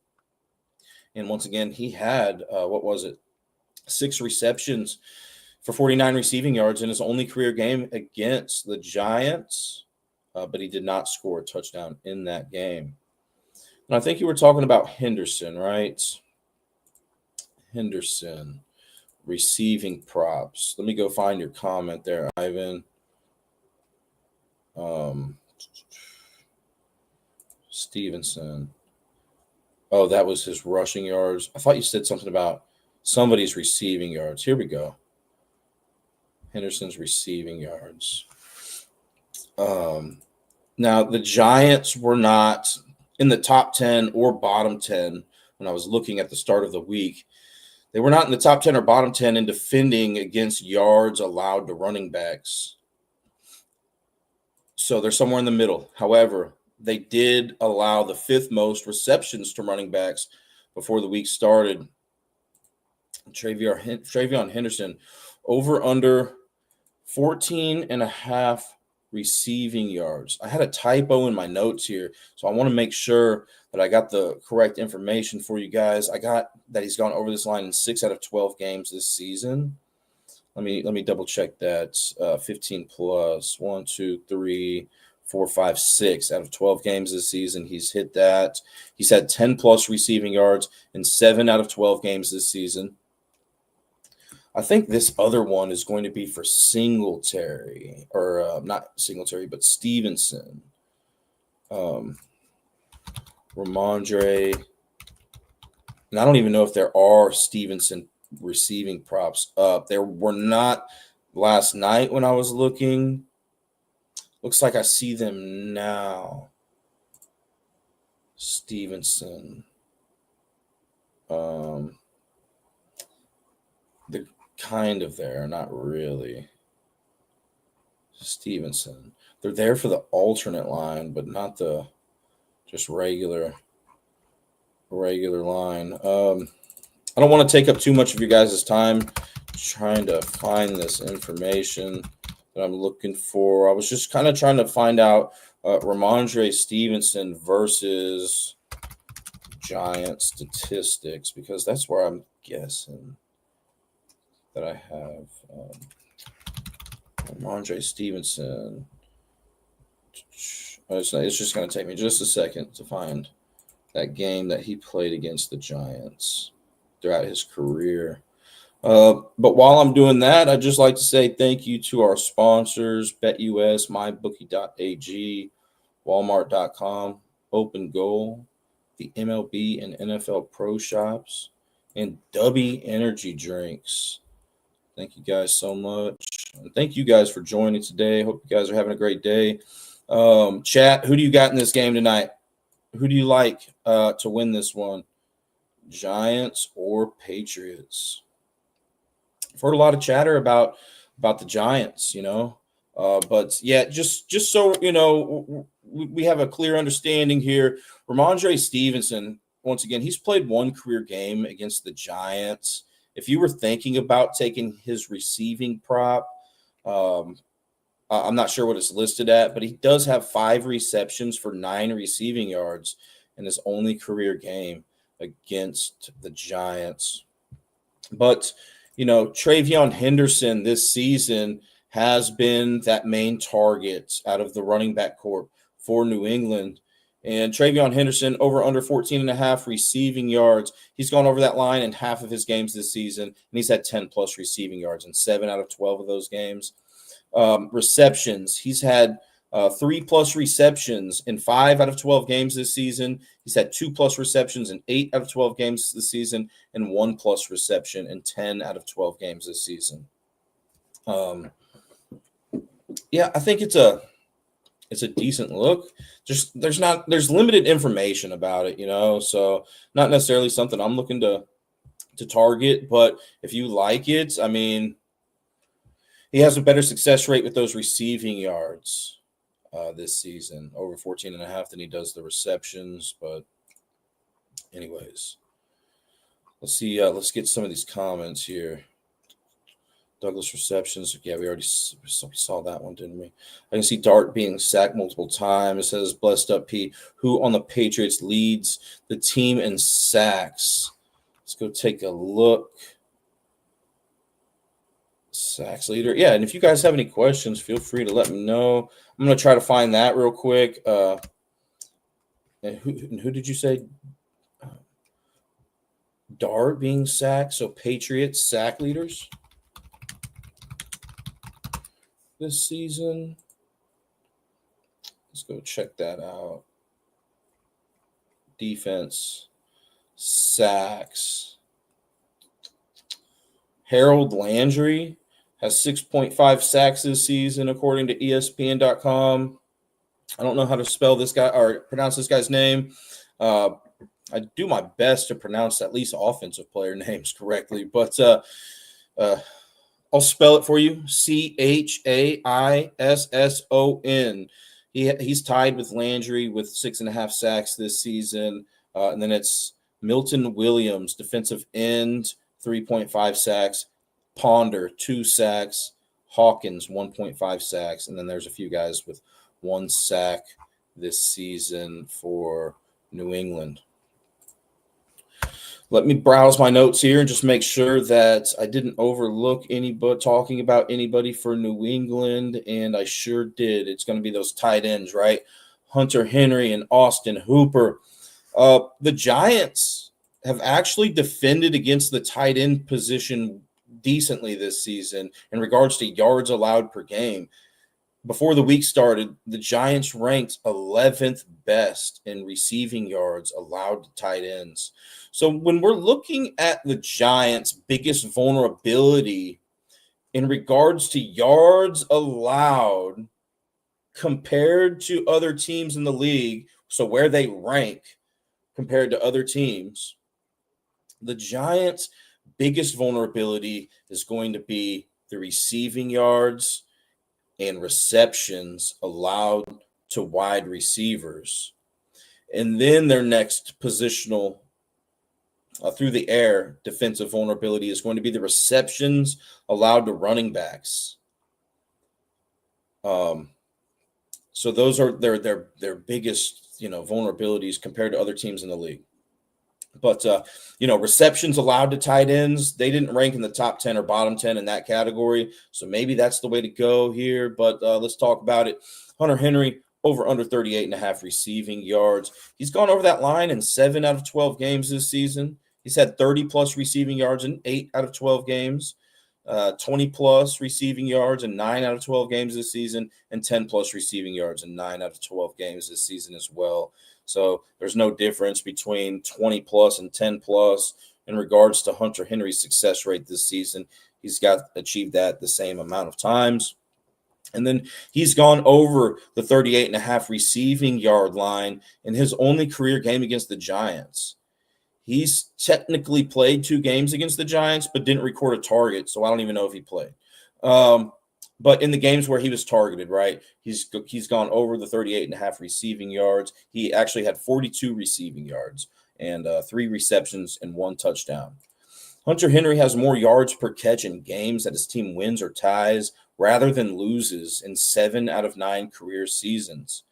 And once again, he had, 6 receptions for 49 receiving yards in his only career game against the Giants, but he did not score a touchdown in that game. And I think you were talking about Henderson, right? Henderson, receiving props. Let me go find your comment there, Ivan. Stevenson. Oh, that was his rushing yards. I thought you said something about somebody's receiving yards. Here we go. Henderson's receiving yards. Now, the Giants were not in the top 10 or bottom 10 when I was looking at the start of the week. They were not in the top 10 or bottom 10 in defending against yards allowed to running backs. So they're somewhere in the middle. However, they did allow the 5th most receptions to running backs before the week started. Travion Henderson, over under 14.5 receiving yards. I had a typo in my notes here, so I want to make sure that I got the correct information for you guys. I got that he's gone over this line in 6 out of 12 games this season. Let me double check that. 15 plus 1, 2, 3, 4, 5, 6 out of 12 games this season. He's hit that. He's had 10+ receiving yards in 7 out of 12 games this season. I think this other one is going to be for Singletary, or not Singletary, but Stevenson. Ramondre. And I don't even know if there are Stevenson receiving props up. There were not last night when I was looking. Looks like I see them now. Stevenson. They're kind of there, not really. Stevenson. They're there for the alternate line, but not the just regular line. I don't want to take up too much of your guys' time trying to find this information that I'm looking for. I was just kind of trying to find out Ramondre Stevenson versus Giant statistics, because that's where I'm guessing that I have Ramondre Stevenson. It's just going to take me just a second to find that game that he played against the Giants throughout his career. But while I'm doing that, I'd just like to say thank you to our sponsors, BetUS, MyBookie.ag, Walmart.com, Open Goal, the MLB and NFL Pro Shops, and Dubby Energy Drinks. Thank you guys so much. And thank you guys for joining today. Hope you guys are having a great day. Chat, who do you got in this game tonight? Who do you like to win this one? Giants or Patriots? I've heard a lot of chatter about the Giants, but yeah, just so we have a clear understanding here. Ramondre Stevenson, once again, he's played one career game against the Giants. If you were thinking about taking his receiving prop, I'm not sure what it's listed at, but he does have 5 receptions for 9 receiving yards in his only career game against the Giants. But, Travion Henderson this season has been that main target out of the running back corps for New England. And Travion Henderson over under 14 and a half receiving yards. He's gone over that line in half of his games this season, and he's had 10 plus receiving yards in 7 out of 12 of those games. Receptions, he's had 3 plus receptions in 5 out of 12 games this season. He's had 2 plus receptions in 8 out of 12 games this season, and 1 plus reception in 10 out of 12 games this season. I think it's a decent look. There's limited information about it, so not necessarily something I'm looking to target, but if you like it, I mean, he has a better success rate with those receiving yards this season, over 14 and a half, than he does the receptions. But anyways, let's see. Let's get some of these comments here. Douglas receptions. Yeah, we already saw that one, didn't we? I can see Dart being sacked multiple times. It says, blessed up P, who on the Patriots leads the team in sacks. Let's go take a look. Sacks leader. Yeah, and if you guys have any questions, feel free to let me know. I'm going to try to find that real quick. And who did you say? Dart being sacked. So Patriots sack leaders this season. Let's go check that out. Defense, sacks. Harold Landry has 6.5 sacks this season, according to ESPN.com. I don't know how to spell this guy or pronounce this guy's name. I do my best to pronounce at least offensive player names correctly, but I'll spell it for you. Chaisson. He's tied with Landry with 6.5 sacks this season. And then it's Milton Williams, defensive end, 3.5 sacks. Ponder, 2 sacks. Hawkins, 1.5 sacks. And then there's a few guys with 1 sack this season for New England. Let me browse my notes here and just make sure that I didn't overlook anybody talking about anybody for New England, and I sure did. It's going to be those tight ends, right? Hunter Henry and Austin Hooper. The Giants have actually defended against the tight end position decently this season in regards to yards allowed per game. Before the week started, the Giants ranked 11th best in receiving yards allowed to tight ends. So when we're looking at the Giants' biggest vulnerability in regards to yards allowed compared to other teams in the league, so where they rank compared to other teams, the Giants' biggest vulnerability is going to be the receiving yards and receptions allowed to wide receivers. And then their next positional through the air defensive vulnerability is going to be the receptions allowed to running backs. So those are their biggest, vulnerabilities compared to other teams in the league. But, receptions allowed to tight ends, they didn't rank in the top 10 or bottom 10 in that category. So maybe that's the way to go here. But let's talk about it. Hunter Henry, over under 38.5 receiving yards. He's gone over that line in 7 out of 12 games this season. He's had 30-plus receiving yards in 8 out of 12 games, 20-plus receiving yards in 9 out of 12 games this season, and 10-plus receiving yards in 9 out of 12 games this season as well. So there's no difference between 20-plus and 10-plus in regards to Hunter Henry's success rate this season. He's achieved that the same amount of times. And then he's gone over the 38.5 receiving yard line in his only career game against the Giants. He's technically played 2 games against the Giants, but didn't record a target, so I don't even know if he played. But in the games where he was targeted, right, he's gone over the 38.5 receiving yards. He actually had 42 receiving yards and 3 receptions and 1 touchdown. Hunter Henry has more yards per catch in games that his team wins or ties rather than loses in 7 out of 9 career seasons.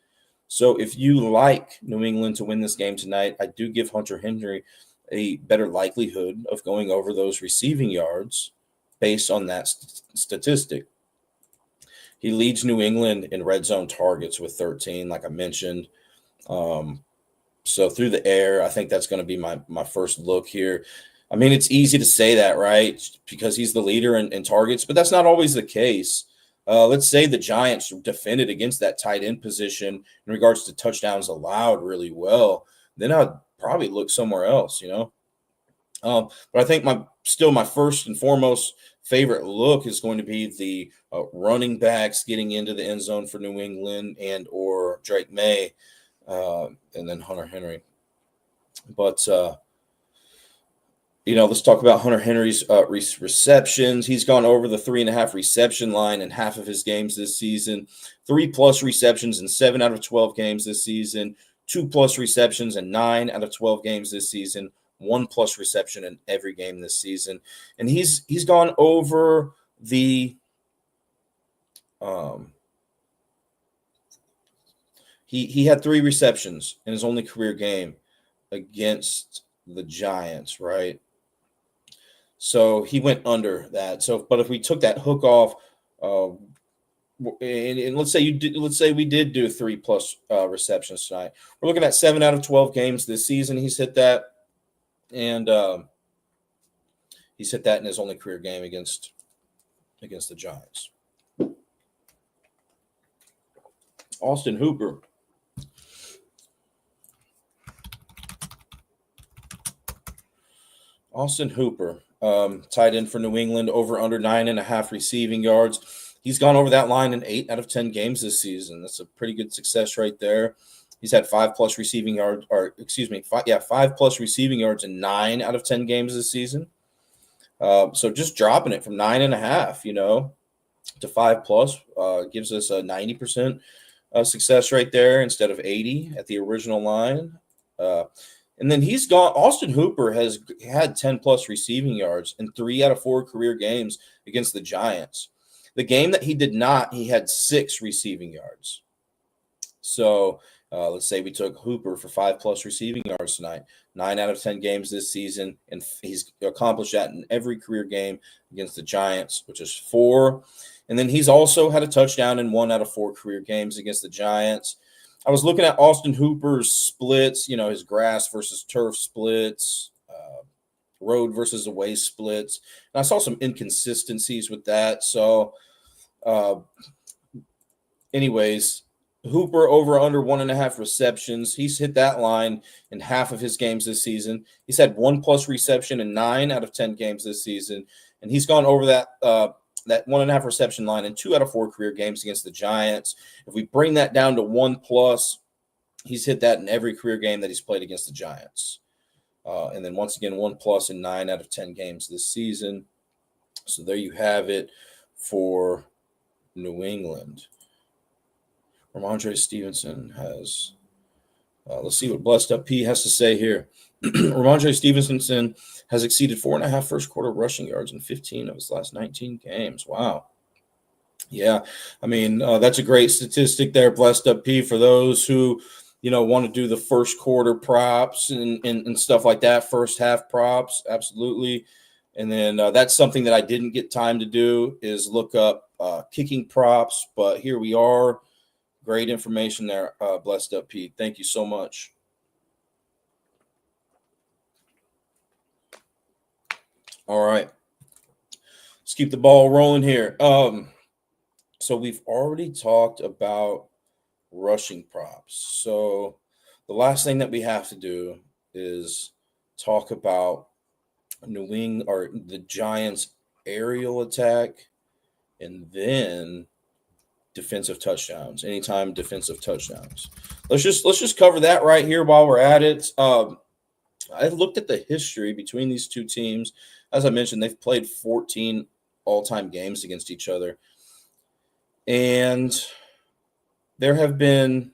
So if you like New England to win this game tonight, I do give Hunter Henry a better likelihood of going over those receiving yards based on that statistic. He leads New England in red zone targets with 13, like I mentioned. So through the air, I think that's going to be my first look here. I mean, it's easy to say that, right? Because he's the leader in targets, but that's not always the case. Let's say the Giants defended against that tight end position in regards to touchdowns allowed really well. Then I'd probably look somewhere else, But I think my first and foremost favorite look is going to be the running backs getting into the end zone for New England and or Drake May, and then Hunter Henry. But let's talk about Hunter Henry's receptions. He's gone over the 3.5 reception line in half of his games this season. 3+ receptions in 7 out of 12 games this season. 2+ receptions in 9 out of 12 games this season. 1+ reception in every game this season, and he's gone over the he had 3 receptions in his only career game against the Giants, right? So he went under that. So, but if we took that hook off, and let's say we did do 3+ receptions tonight, we're looking at 7 out of 12 games this season. He's hit that. And he's hit that in his only career game against the Giants. Austin Hooper. Tight end for New England, over under 9.5 receiving yards. He's gone over that line in 8 out of 10 games this season. That's a pretty good success right there. He's had 5+ receiving yards, 5+ receiving yards in 9 out of 10 games this season. So just dropping it from 9.5, to 5+, gives us a 90% success right there instead of 80 at the original line. And then Austin Hooper has had 10+ receiving yards in 3 out of 4 career games against the Giants. The game that he did not, he had 6 receiving yards. So let's say we took Hooper for 5+ receiving yards tonight, 9 out of 10 games this season, and he's accomplished that in every career game against the Giants, which is 4. And then he's also had a touchdown in 1 out of 4 career games against the Giants. I was looking at Austin Hooper's splits, his grass versus turf splits, road versus away splits, and I saw some inconsistencies with that. So, anyways, Hooper over under 1.5 receptions. He's hit that line in half of his games this season. He's had 1+ reception in 9 out of 10 games this season, and he's gone over that 1.5 reception line in 2 out of 4 career games against the Giants. If we bring that down to 1+, he's hit that in every career game that he's played against the Giants. And then once again, 1+ in 9 out of 10 games this season. So there you have it for New England. Ramondre Stevenson has, let's see what Blessed Up P has to say here. Ramondre Stevenson has exceeded 4.5 first quarter rushing yards in 15 of his last 19 games. Wow. Yeah, I mean, that's a great statistic there, Blessed Up P, for those who, want to do the first quarter props and stuff like that, first half props, absolutely. And then that's something that I didn't get time to do is look up kicking props, but here we are. Great information there, Blessed Up Pete. Thank you so much. All right. Let's keep the ball rolling here. So we've already talked about rushing props. So the last thing that we have to do is talk about New England or the Giants' aerial attack and then defensive touchdowns. Anytime defensive touchdowns. Let's just cover that right here while we're at it. I looked at the history between these two teams. As I mentioned, they've played 14 all-time games against each other. And there have been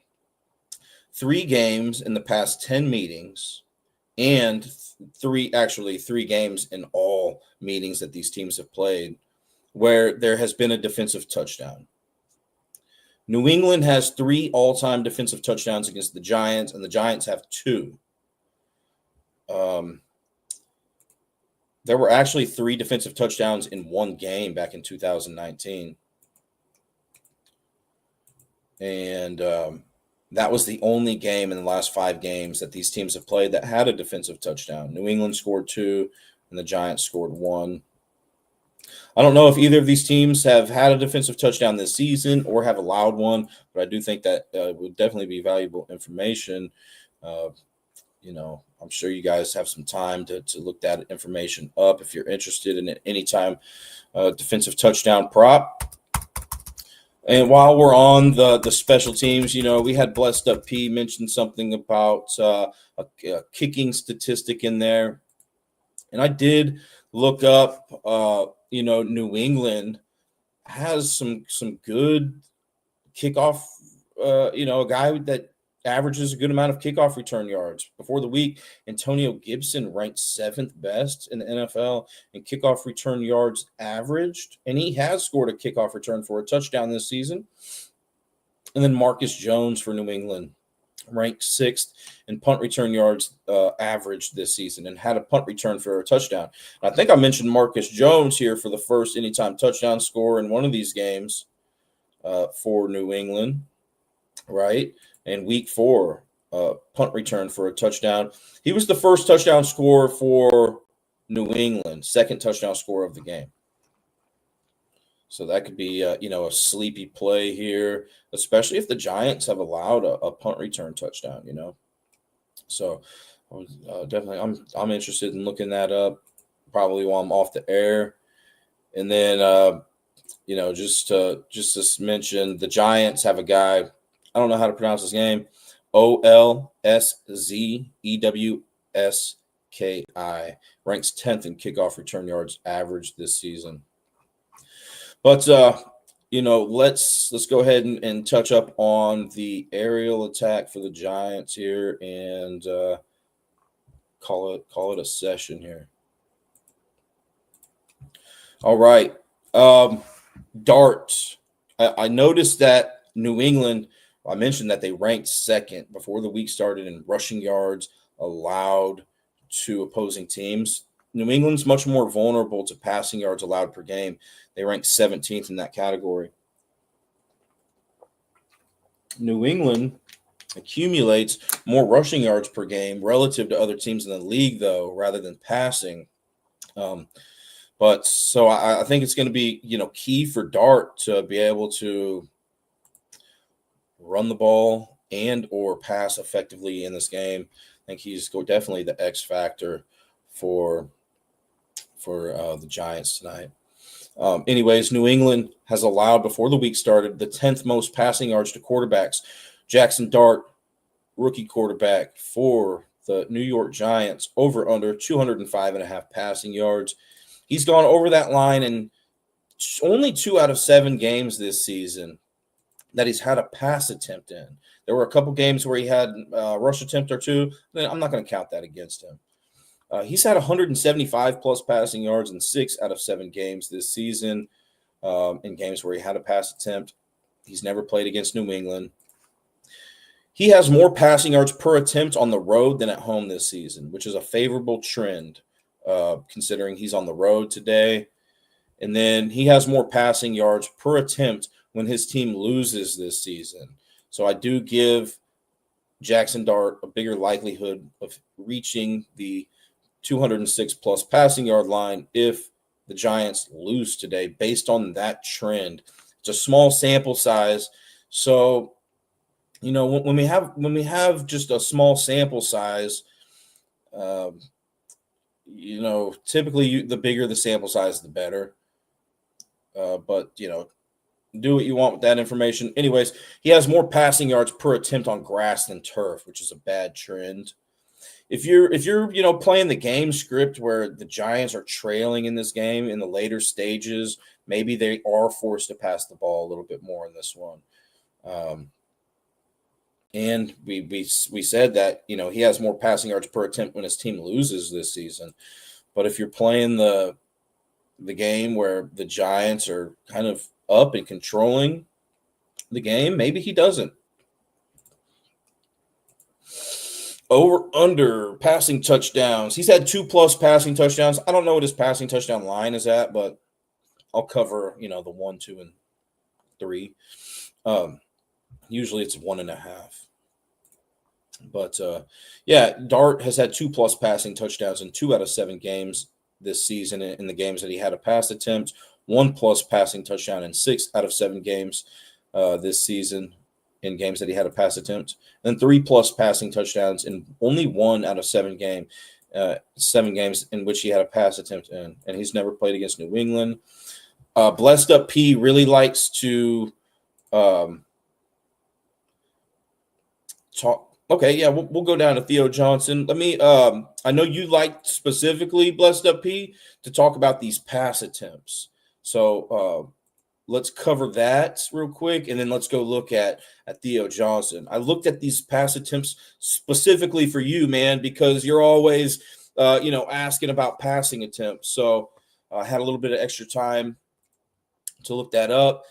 3 games in the past 10 meetings and 3 games in all meetings that these teams have played where there has been a defensive touchdown. New England has 3 all-time defensive touchdowns against the Giants, and the Giants have 2. There were actually 3 defensive touchdowns in one game back in 2019. And that was the only game in the last 5 games that these teams have played that had a defensive touchdown. New England scored 2, and the Giants scored 1. I don't know if either of these teams have had a defensive touchdown this season or have allowed one, but I do think that would definitely be valuable information. I'm sure you guys have some time to look that information up if you're interested in it anytime defensive touchdown prop. And while we're on the special teams, we had Blessed Up P mention something about a kicking statistic in there. And I did look up, New England has some good kickoff, a guy that averages a good amount of kickoff return yards. Before the week, Antonio Gibson ranked 7th best in the NFL in kickoff return yards averaged, and he has scored a kickoff return for a touchdown this season. And then Marcus Jones for New England ranked 6th in punt return yards averaged this season and had a punt return for a touchdown. And I think I mentioned Marcus Jones here for the first anytime touchdown score in one of these games for New England, right? In week 4, punt return for a touchdown. He was the first touchdown scorer for New England, second touchdown scorer of the game. So that could be, a sleepy play here, especially if the Giants have allowed a punt return touchdown, So definitely, I'm interested in looking that up probably while I'm off the air. And then, just to mention, the Giants have a guy, I don't know how to pronounce his name, Olszewski, ranks 10th in kickoff return yards average this season. But let's go ahead and touch up on the aerial attack for the Giants here and call it a session here. All right, darts. I noticed that New England. I mentioned that they ranked 2nd before the week started in rushing yards allowed to opposing teams. New England's much more vulnerable to passing yards allowed per game. They ranked 17th in that category. New England accumulates more rushing yards per game relative to other teams in the league, though, rather than passing. But so I think it's going to be, key for Dart to be able to run the ball and or pass effectively in this game. I think he's definitely the X factor for the Giants tonight. Anyways, New England has allowed, before the week started, the 10th most passing yards to quarterbacks. Jackson Dart, rookie quarterback for the New York Giants, over under 205.5 passing yards. He's gone over that line in only 2 out of 7 games this season that he's had a pass attempt in. There were a couple games where he had a rush attempt or 2. Then I'm not going to count that against him. He's had 175 plus passing yards in 6 out of 7 games this season. In games where he had a pass attempt, he's never played against New England. He has more passing yards per attempt on the road than at home this season, which is a favorable trend considering he's on the road today. And then he has more passing yards per attempt when his team loses this season. So I do give Jackson Dart a bigger likelihood of reaching the 206 plus passing yard line if the Giants lose today based on that trend. It's a small sample size. So, when we have just a small sample size, typically the bigger the sample size, the better. But do what you want with that information. Anyways, he has more passing yards per attempt on grass than turf, which is a bad trend. If you're playing the game script where the Giants are trailing in this game in the later stages, maybe they are forced to pass the ball a little bit more in this one. And we said that he has more passing yards per attempt when his team loses this season. But if you're playing the game where the Giants are kind of up and controlling the game. Maybe he doesn't. Over under passing touchdowns. He's had 2+ passing touchdowns. I don't know what his passing touchdown line is at, but I'll cover, the 1, 2, and 3. Usually it's 1.5. But Dart has had 2+ passing touchdowns in 2 out of 7 games this season. In the games that he had a pass attempt, 1+ passing touchdown in 6 out of 7 games this season. In games that he had a pass attempt, and 3+ passing touchdowns in only 1 out of 7 games in which he had a pass attempt in, and he's never played against New England. Blessed Up P really likes to talk. Okay, yeah, we'll go down to Theo Johnson. Let me. I know you liked specifically Blessed Up P to talk about these pass attempts, so. Let's cover that real quick, and then let's go look at Theo Johnson. I looked at these pass attempts specifically for you, man, because you're always, asking about passing attempts. So I had a little bit of extra time to look that up.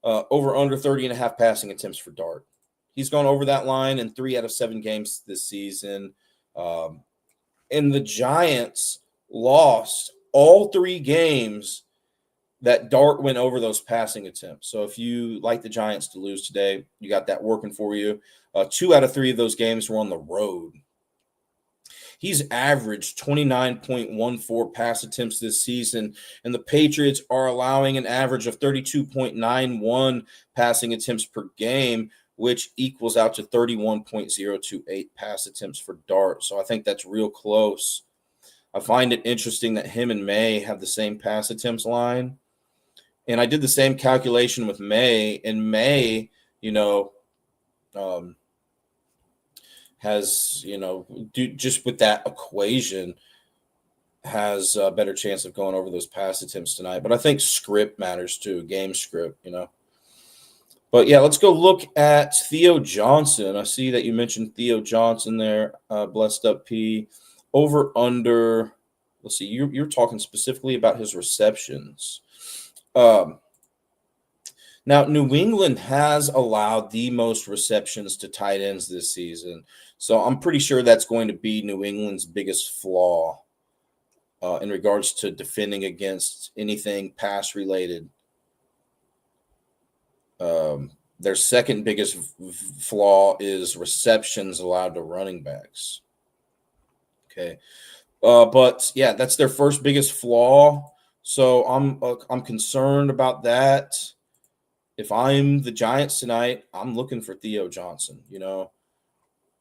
Over under 30.5 passing attempts for Dart. He's gone over that line in 3 out of 7 games this season. And the Giants lost all 3 games that Dart went over those passing attempts. So if you like the Giants to lose today, you got that working for you. 2 out of 3 of those games were on the road. He's averaged 29.14 pass attempts this season, and the Patriots are allowing an average of 32.91 passing attempts per game, which equals out to 31.028 pass attempts for Dart. So I think that's real close. I find it interesting that him and May have the same pass attempts line. And I did the same calculation with May, and May, has, just with that equation, has a better chance of going over those pass attempts tonight. But I think script matters too, game script, But yeah, let's go look at Theo Johnson. I see that you mentioned Theo Johnson there, Blessed Up P. Over under, let's see, you're talking specifically about his receptions. Now, New England has allowed the most receptions to tight ends this season. So I'm pretty sure that's going to be New England's biggest flaw in regards to defending against anything pass related. Their second biggest flaw is receptions allowed to running backs. Okay. But yeah, that's their first biggest flaw. So I'm concerned about that. If I'm the Giants tonight, I'm looking for Theo Johnson,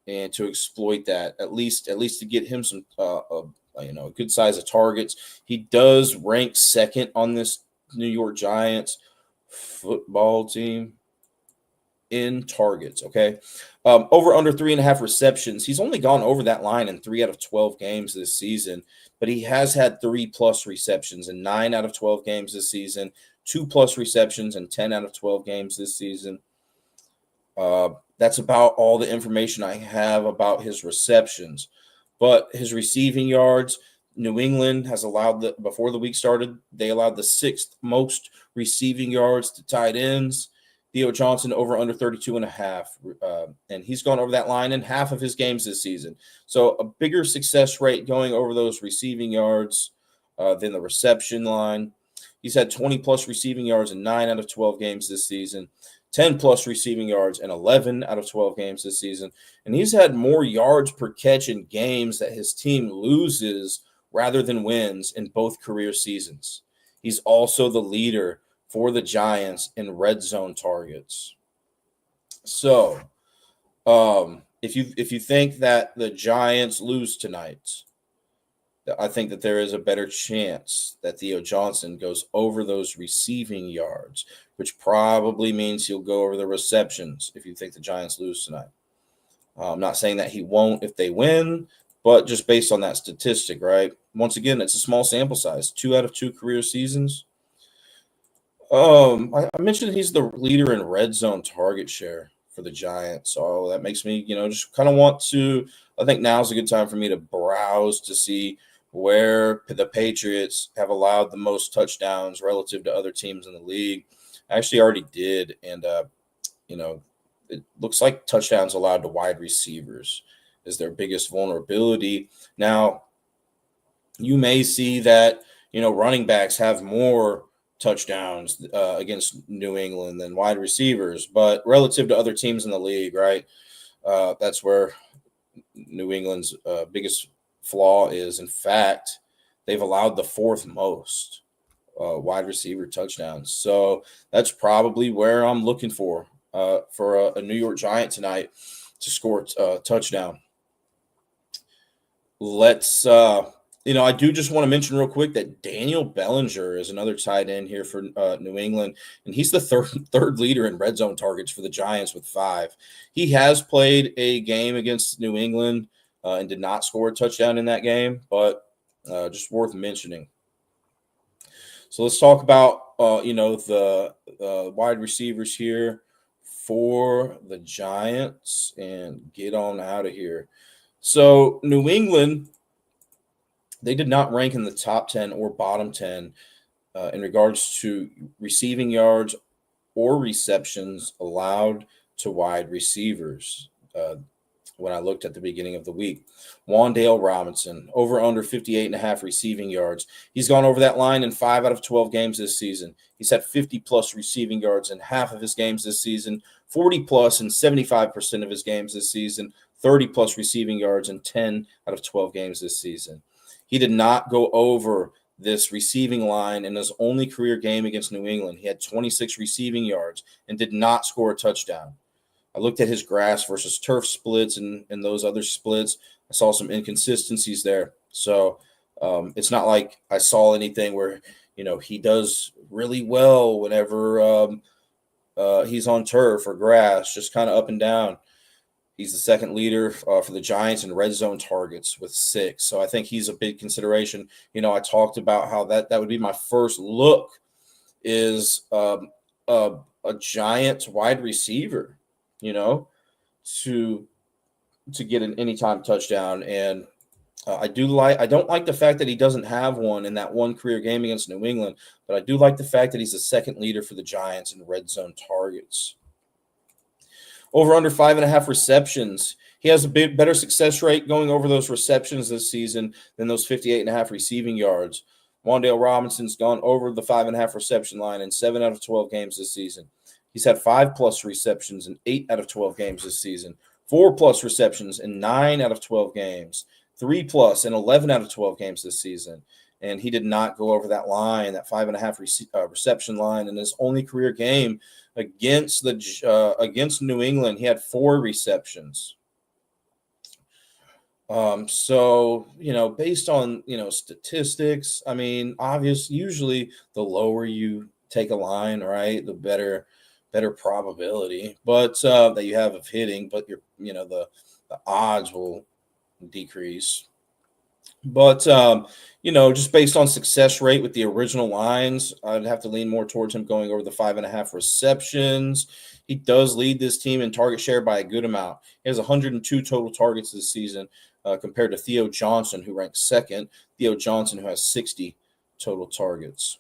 and to exploit that at least to get him some a good size of targets. He does rank second on this New York Giants football team in targets. Okay. Over under 3.5 receptions. He's only gone over that line in 3 out of 12 games this season, but he has had 3+ receptions in 9 out of 12 games this season, 2+ receptions in 10 out of 12 games this season. That's about all the information I have about his receptions. But his receiving yards, New England has allowed before the week started, they allowed the 6th most receiving yards to tight ends. Theo Johnson over under 32.5. And he's gone over that line in half of his games this season. So a bigger success rate going over those receiving yards than the reception line. He's had 20+ receiving yards in 9 out of 12 games this season, 10+ receiving yards in 11 out of 12 games this season. And he's had more yards per catch in games that his team loses rather than wins in both career seasons. He's also the leader for the Giants in red zone targets. So if you think that the Giants lose tonight, I think that there is a better chance that Theo Johnson goes over those receiving yards, which probably means he'll go over the receptions if you think the Giants lose tonight. I'm not saying that he won't if they win, but just based on that statistic, right? Once again, it's a small sample size, 2 out of 2 career seasons. I mentioned he's the leader in red zone target share for the Giants. So that makes me, just kind of want to – I think now's a good time for me to browse to see where the Patriots have allowed the most touchdowns relative to other teams in the league. I actually already did, and, it looks like touchdowns allowed to wide receivers is their biggest vulnerability. Now, you may see that, running backs have more touchdowns against New England than wide receivers, but relative to other teams in the league, right? That's where New England's biggest flaw is. In fact, they've allowed the fourth most wide receiver touchdowns. So that's probably where I'm looking for a New York Giant tonight to score a touchdown. Let's, I do just want to mention real quick that Daniel Bellinger is another tight end here for New England, and he's the third leader in red zone targets for the Giants with 5. He has played a game against New England and did not score a touchdown in that game, but just worth mentioning. So let's talk about, the wide receivers here for the Giants and get on out of here. So New England, they did not rank in the top 10 or bottom 10 in regards to receiving yards or receptions allowed to wide receivers when I looked at the beginning of the week. Wan'Dale Robinson, over under 58.5 receiving yards. He's gone over that line in 5 out of 12 games this season. He's had 50-plus receiving yards in half of his games this season, 40-plus in 75% of his games this season, 30-plus receiving yards in 10 out of 12 games this season. He did not go over this receiving line in his only career game against New England. He had 26 receiving yards and did not score a touchdown. I looked at his grass versus turf splits and those other splits. I saw some inconsistencies there. So it's not like I saw anything where, he does really well whenever he's on turf or grass, just kind of up and down. He's the second leader for the Giants in red zone targets with 6. So I think he's a big consideration. I talked about how that would be my first look is a Giants wide receiver, to get an anytime touchdown. And I don't like the fact that he doesn't have one in that one career game against New England, but I do like the fact that he's the second leader for the Giants in red zone targets. Over under 5.5 receptions. He has a bit better success rate going over those receptions this season than those 58.5 receiving yards. Wan'Dale Robinson's gone over the 5.5 reception line in 7 out of 12 games this season. He's had 5-plus receptions in 8 out of 12 games this season, 4-plus receptions in 9 out of 12 games, 3-plus in 11 out of 12 games this season. And he did not go over that line, that 5.5 reception line in his only career game against New England. He had 4 receptions. So, based on, statistics, I mean, usually the lower you take a line, right, the better probability, but that you have of hitting, but the odds will decrease. But just based on success rate with the original lines, I'd have to lean more towards him going over the 5.5 receptions. He does lead this team in target share by a good amount. He has 102 total targets this season compared to Theo Johnson, who ranks second. Theo Johnson, who has 60 total targets.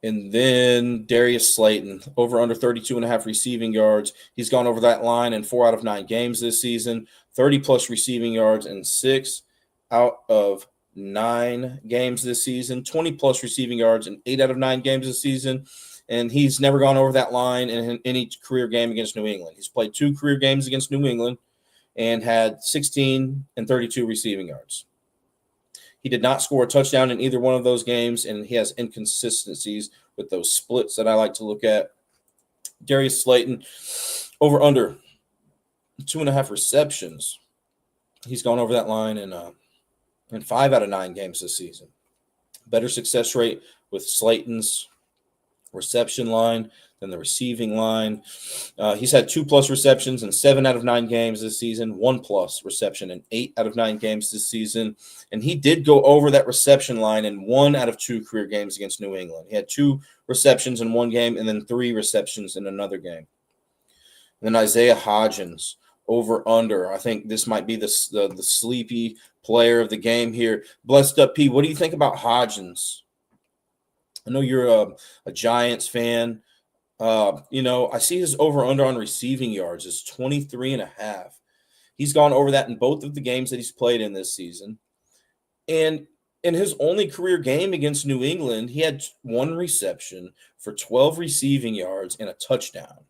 And then Darius Slayton, over under 32.5 receiving yards. He's gone over that line in 4 out of 9 games this season, 30-plus receiving yards in 6 out of 9 games this season, 20-plus receiving yards in 8 out of 9 games this season. And he's never gone over that line in any career game against New England. He's played 2 career games against New England and had 16 and 32 receiving yards. He did not score a touchdown in either one of those games, and he has inconsistencies with those splits that I like to look at. Darius Slayton, over under 2.5 receptions. He's gone over that line in 5 out of 9 games this season. Better success rate with Slayton's reception line than the receiving line. He's had 2-plus receptions in 7 out of 9 games this season, 1-plus reception in 8 out of 9 games this season. And he did go over that reception line in 1 out of 2 career games against New England. He had 2 receptions in one game and then 3 receptions in another game. And then Isaiah Hodgins, over under. I think this might be the sleepy player of the game here. Blessed up, P. What do you think about Hodgins? I know you're a Giants fan. I see his over-under on receiving yards is 23.5. He's gone over that in both of the games that he's played in this season. And in his only career game against New England, he had one reception for 12 receiving yards and a touchdown.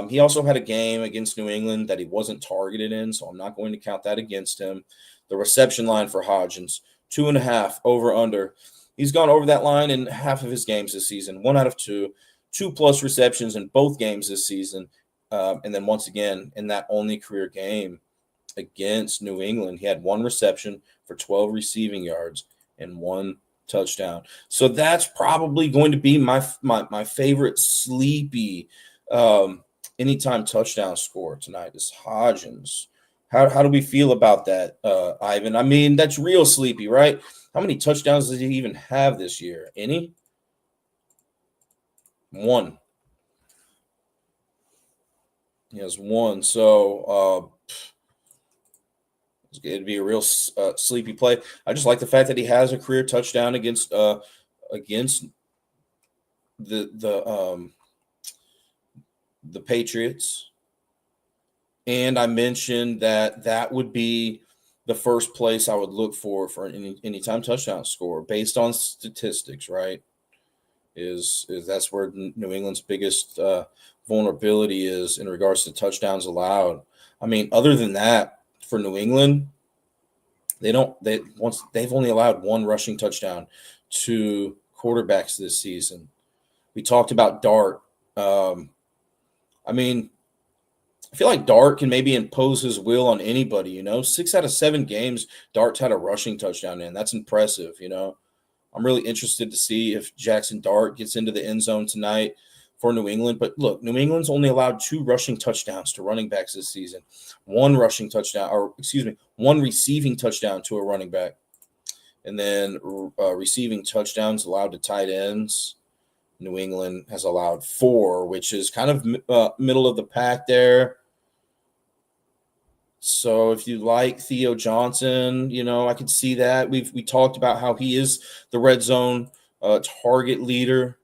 He also had a game against New England that he wasn't targeted in, so I'm not going to count that against him. The reception line for Hodgins, 2.5 over under. He's gone over that line in half of his games this season, 1 out of 2, 2+ receptions in both games this season. And then once again, in that only career game against New England, he had one reception for 12 receiving yards and one touchdown. So that's probably going to be my favorite sleepy anytime touchdown score tonight is Hodgins. How do we feel about that, Ivan? I mean, that's real sleepy, right? How many touchdowns does he even have this year? Any? One. He has one. So it'd be a real sleepy play. I just like the fact that he has a career touchdown against the Patriots. And I mentioned that would be the first place I would look for an anytime touchdown score based on statistics, right? Is that's where New England's biggest vulnerability is in regards to touchdowns allowed. I mean, other than that, for New England, they've only allowed one rushing touchdown to quarterbacks this season. We talked about Dart. I mean, I feel like Dart can maybe impose his will on anybody, 6 out of 7 games, Dart's had a rushing touchdown in. That's impressive, I'm really interested to see if Jackson Dart gets into the end zone tonight for New England. But look, New England's only allowed 2 rushing touchdowns to running backs this season. One receiving touchdown to a running back. And then receiving touchdowns allowed to tight ends. New England has allowed 4, which is kind of middle of the pack there. So if you like Theo Johnson, I could see that. We talked about how he is the red zone target leader.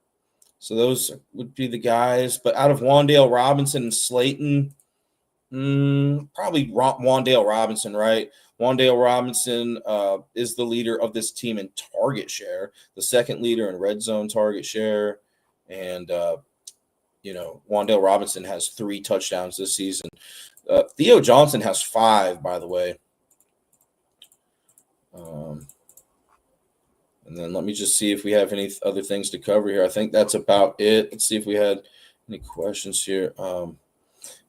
So those would be the guys. But out of Wan'Dale Robinson and Slayton, probably Wan'Dale Robinson, right? Wan'Dale Robinson is the leader of this team in target share, the second leader in red zone target share. And, Wan'Dale Robinson has 3 touchdowns this season. Theo Johnson has 5, by the way. And then let me just see if we have any other things to cover here. I think that's about it. Let's see if we had any questions here.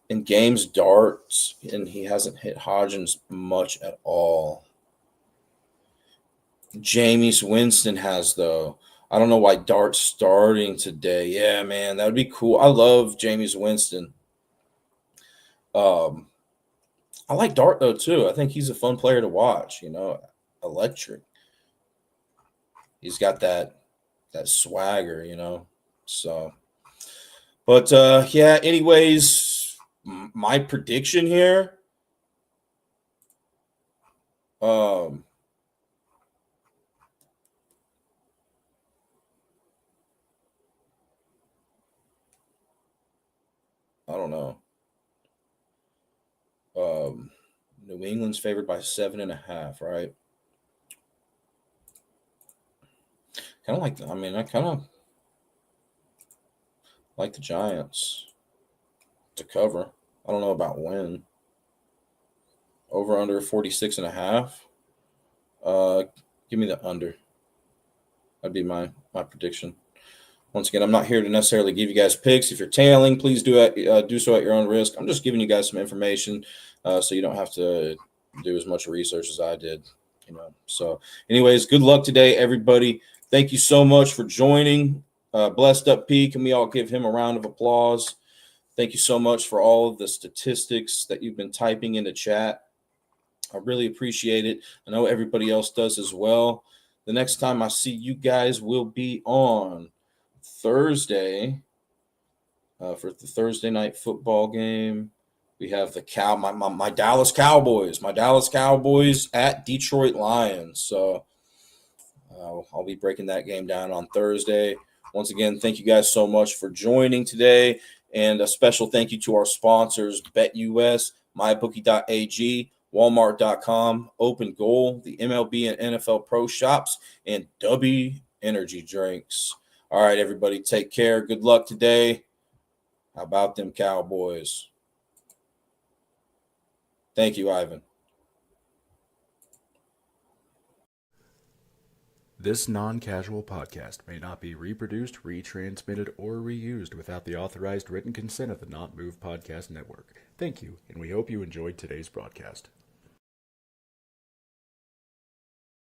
In games darts, and he hasn't hit Hodgins much at all. Jameis Winston has, though. I don't know why Dart's starting today. Yeah, man, that would be cool. I love Jameis Winston. I like Dart, though, too. I think he's a fun player to watch, electric. He's got that swagger, So, but, yeah, anyways, my prediction here, I don't know. New England's favored by 7.5, right? I kind of like the Giants to cover. I don't know about win. Over under 46.5. Give me the under. That'd be my prediction. Once again, I'm not here to necessarily give you guys picks. If you're tailing, please do so at your own risk. I'm just giving you guys some information so you don't have to do as much research as I did. So anyways, good luck today, everybody. Thank you so much for joining. Blessed Up P. Can we all give him a round of applause? Thank you so much for all of the statistics that you've been typing into chat. I really appreciate it. I know everybody else does as well. The next time I see you guys will be on Thursday for the Thursday night football game. We have my Dallas Cowboys. My Dallas Cowboys at Detroit Lions. So I'll be breaking that game down on Thursday. Once again, thank you guys so much for joining today. And a special thank you to our sponsors, BetUS, MyBookie.ag, Walmart.com, Open Goal, the MLB and NFL Pro Shops, and W Energy Drinks. All right, everybody, take care. Good luck today. How about them Cowboys? Thank you, Ivan. This non-casual podcast may not be reproduced, retransmitted, or reused without the authorized written consent of the Not Move Podcast Network. Thank you, and we hope you enjoyed today's broadcast.